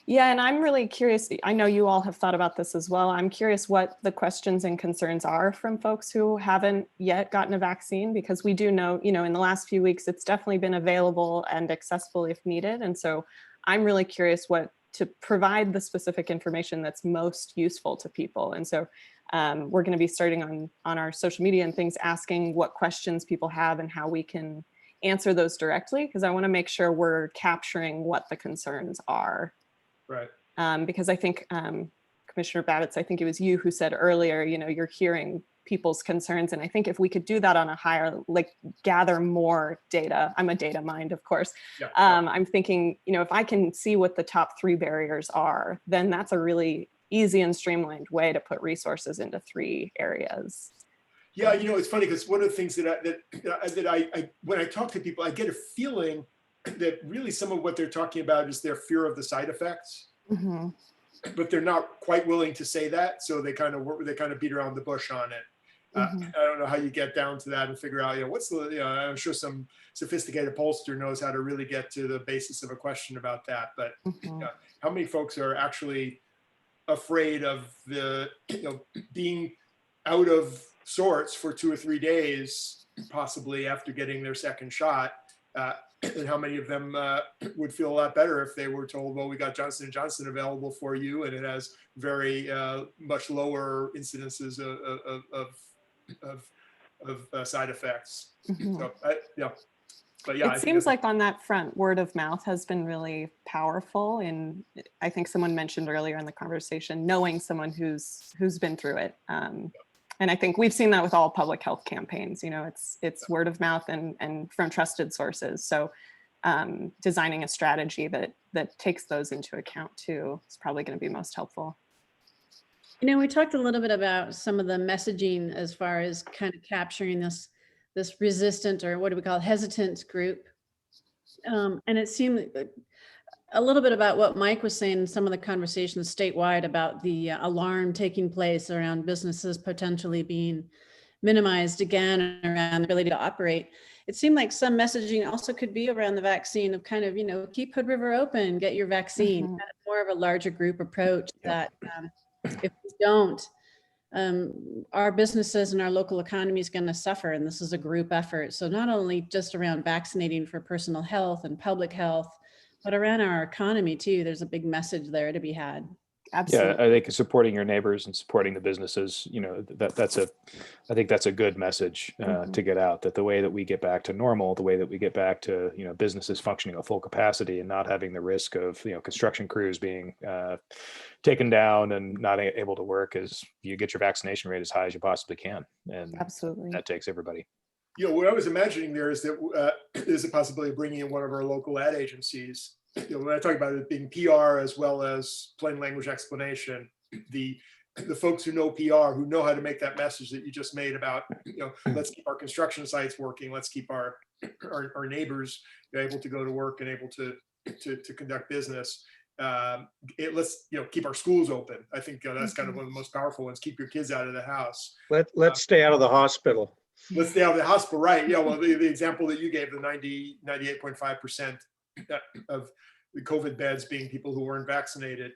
Yeah, and I'm really curious. I know you all have thought about this as well. I'm curious what the questions and concerns are from folks who haven't yet gotten a vaccine, because we do know, in the last few weeks, it's definitely been available and accessible if needed. And so I'm really curious to provide the specific information that's most useful to people. And so we're going to be starting on our social media and things, asking what questions people have and how we can answer those directly, because I want to make sure we're capturing what the concerns are. Right. Because I think, Commissioner Babbitts, I think it was you who said earlier, you're hearing people's concerns. And I think if we could do that on a higher, gather more data, I'm a data mind, of course. Yeah. I'm thinking, if I can see what the top 3 barriers are, then that's a really easy and streamlined way to put resources into 3 areas. Yeah, it's funny because one of the things that I when I talk to people, I get a feeling that really some of what they're talking about is their fear of the side effects. Mm-hmm. But they're not quite willing to say that, so they kind of beat around the bush on it. Mm-hmm. I don't know how you get down to that and figure out, what's the, I'm sure some sophisticated pollster knows how to really get to the basis of a question about that. But mm-hmm. How many folks are actually afraid of the, being out of sorts for 2 or 3 days, possibly after getting their second shot? and how many of them would feel a lot better if they were told, well, we got Johnson & Johnson available for you, and it has very much lower incidences of side effects. So, yeah. But yeah, It seems like on that front, word of mouth has been really powerful. And I think someone mentioned earlier in the conversation, knowing someone who's been through it. And I think we've seen that with all public health campaigns. You know, it's word of mouth and from trusted sources. So designing a strategy that takes those into account too is probably going to be most helpful. You know, we talked a little bit about some of the messaging as far as kind of capturing this resistant, or what do we call it, hesitant group. And it seemed a little bit about what Mike was saying in some of the conversations statewide about the alarm taking place around businesses potentially being minimized again, around the ability to operate. It seemed like some messaging also could be around the vaccine of kind of, you know, keep Hood River open, get your vaccine, kind of more of a larger group approach that if we don't, our businesses and our local economy is going to suffer, and this is a group effort. So not only just around vaccinating for personal health and public health, but around our economy too. There's a big message there to be had. Absolutely. Yeah, I think supporting your neighbors and supporting the businesses, you know, I think that's a good message to get out, that the way that we get back to normal, the way that we get back to, you know, businesses functioning at full capacity and not having the risk of, you know, construction crews being taken down and not able to work, is you get your vaccination rate as high as you possibly can. And Absolutely. that takes everybody. You know, what I was imagining there is that there's a possibility of bringing in one of our local ad agencies. You know, when I talk about it being PR as well as plain language explanation, the folks who know PR, who know how to make that message that you just made about, you know, let's keep our construction sites working, let's keep our neighbors able to go to work and able to conduct business. Let's, you know, keep our schools open. I think that's kind of one of the most powerful ones. Keep your kids out of the house. Let's stay out of the hospital. Let's stay out of the hospital, right? Yeah. Well, the example that you gave, the 98.5% of the COVID beds being people who weren't vaccinated.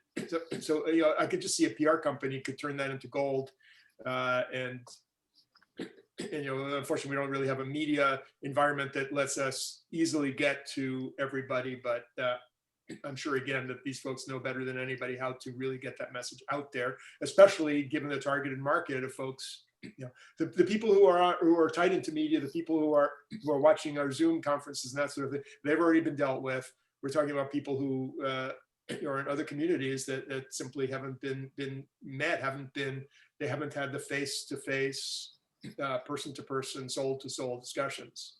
So you know, I could just see a PR company could turn that into gold. And you know, unfortunately, we don't really have a media environment that lets us easily get to everybody. But I'm sure, again, that these folks know better than anybody how to really get that message out there, especially given the targeted market of folks. You know, the people who are tied into media, the people who are watching our Zoom conferences and that sort of thing, they've already been dealt with. We're talking about people who are in other communities that simply haven't been met, they haven't had the face-to-face, person-to-person, soul-to-soul discussions.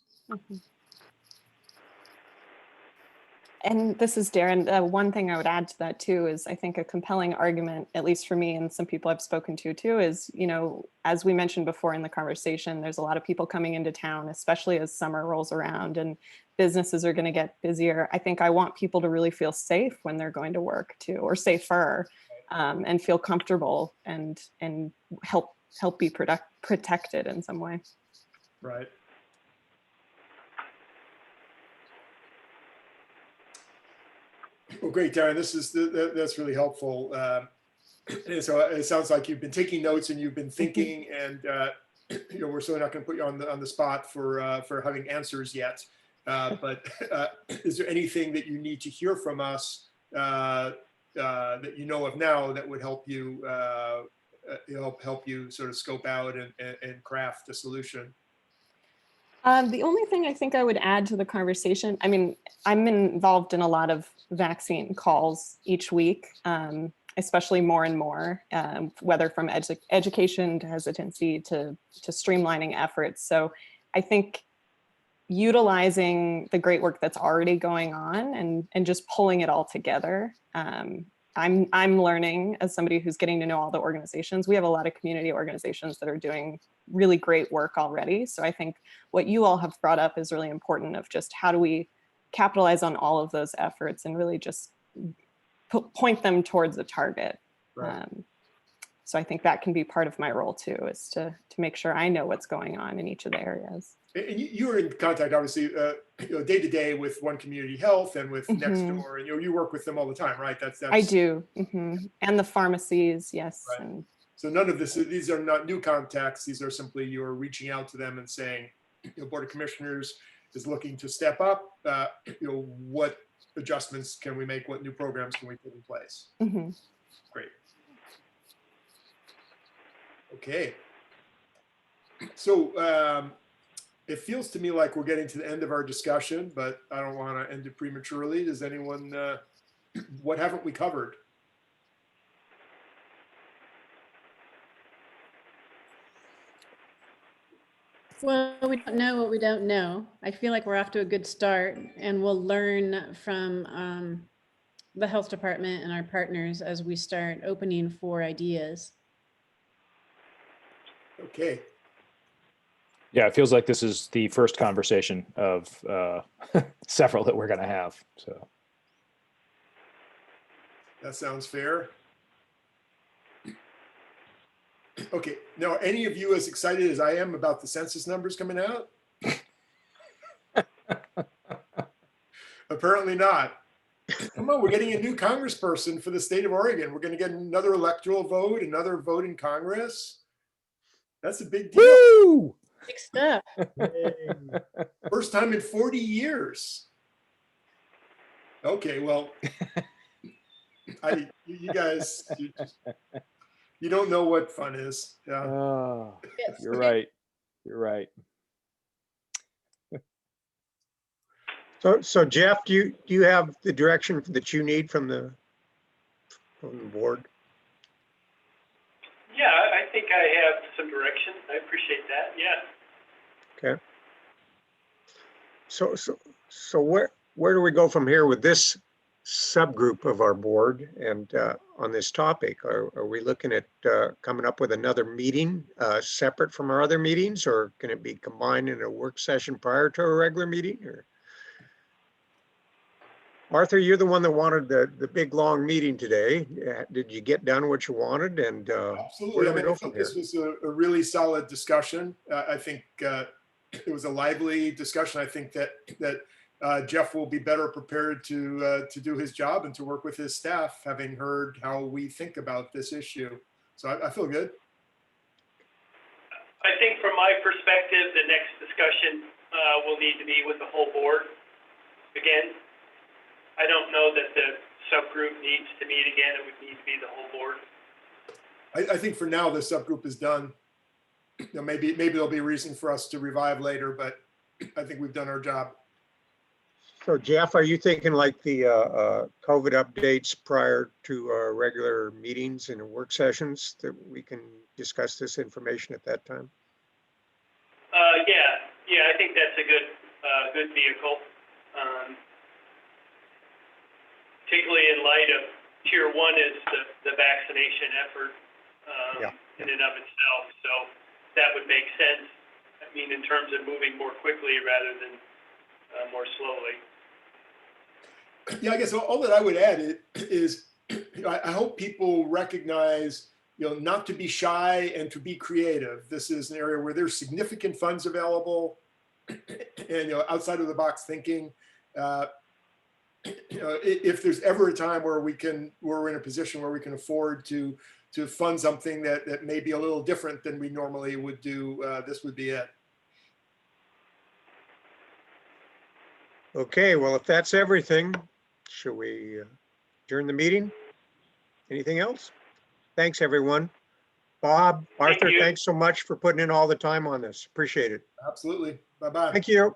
And this is Darren. One thing I would add to that too is I think a compelling argument, at least for me and some people I've spoken to too, is, you know, as we mentioned before in the conversation, there's a lot of people coming into town, especially as summer rolls around and businesses are going to get busier. I think I want people to really feel safe when they're going to work too, or safer, and feel comfortable and help be protected in some way. Right. Well, great, Darren. That's really helpful. And so it sounds like you've been taking notes and you've been thinking, and you know, we're certainly not going to put you on the spot for having answers yet. But is there anything that you need to hear from us that you know of now that would help you help you sort of scope out and craft a solution? The only thing I think I would add to the conversation, I mean, I'm involved in a lot of vaccine calls each week, especially more and more, whether from education to hesitancy to streamlining efforts. So I think utilizing the great work that's already going on and just pulling it all together. I'm learning as somebody who's getting to know all the organizations. We have a lot of community organizations that are doing really great work already. So I think what you all have brought up is really important, of just how do we capitalize on all of those efforts and really just point them towards a target. Right. So I think that can be part of my role too, is to make sure I know what's going on in each of the areas. And you are in contact, obviously, you know, day to day with One Community Health and with Next Door, and you work with them all the time, right? That's I do, and the pharmacies, yes. Right. And so none of these are not new contacts. These are simply you're reaching out to them and saying, you know, Board of Commissioners, is looking to step up, what adjustments can we make? What new programs can we put in place? Mhm. Great. Okay. So it feels to me like we're getting to the end of our discussion, but I don't want to end it prematurely. Does anyone, what haven't we covered? Well, we don't know what we don't know. I feel like we're off to a good start, and we'll learn from the health department and our partners as we start opening for ideas. Okay. Yeah, it feels like this is the first conversation of several that we're going to have. So That sounds fair. Okay, now are any of you as excited as I am about the census numbers coming out? Apparently not. Come on, we're getting a new congressperson for the state of Oregon. We're going to get another electoral vote, another vote in Congress. That's a big deal. woo! Big stuff. First time in 40 years. Okay, well, you guys, you don't know what fun is. Yeah. Oh, Yes. you're right. You're right. So Jeff, do you have the direction that you need from the board? Yeah, I think I have some direction. I appreciate that. Yeah. Okay. So where do we go from here with this subgroup of our board and on this topic? Are we looking at coming up with another meeting separate from our other meetings, or can it be combined in a work session prior to a regular meeting? Or Arthur, you're the one that wanted the big long meeting today. Did you get done what you wanted? And Absolutely. where do I we mean, go I from thought this here? was a really solid discussion. I think it was a lively discussion. I think that Jeff will be better prepared to do his job and to work with his staff, having heard how we think about this issue. So I feel good. I think from my perspective, the next discussion will need to be with the whole board again. I don't know that the subgroup needs to meet again. It would need to be the whole board. I think for now the subgroup is done. Maybe there'll be a reason for us to revive later, but I think we've done our job. So Jeff, are you thinking like the COVID updates prior to regular meetings and work sessions that we can discuss this information at that time? Yeah, I think that's a good vehicle. Particularly in light of tier 1 is the vaccination effort in and of itself. So that would make sense. I mean, in terms of moving more quickly rather than more slowly. Yeah, I guess all that I would add is I hope people recognize, not to be shy and to be creative. This is an area where there's significant funds available and, outside of the box thinking. If there's ever a time where we're in a position where we can afford to fund something that may be a little different than we normally would do, this would be it. Okay, well, if that's everything, shall we adjourn the meeting? Anything else? Thanks, everyone. Bob, Arthur, you. thanks so much for putting in all the time on this. Appreciate it. Absolutely. Bye-bye. Thank you.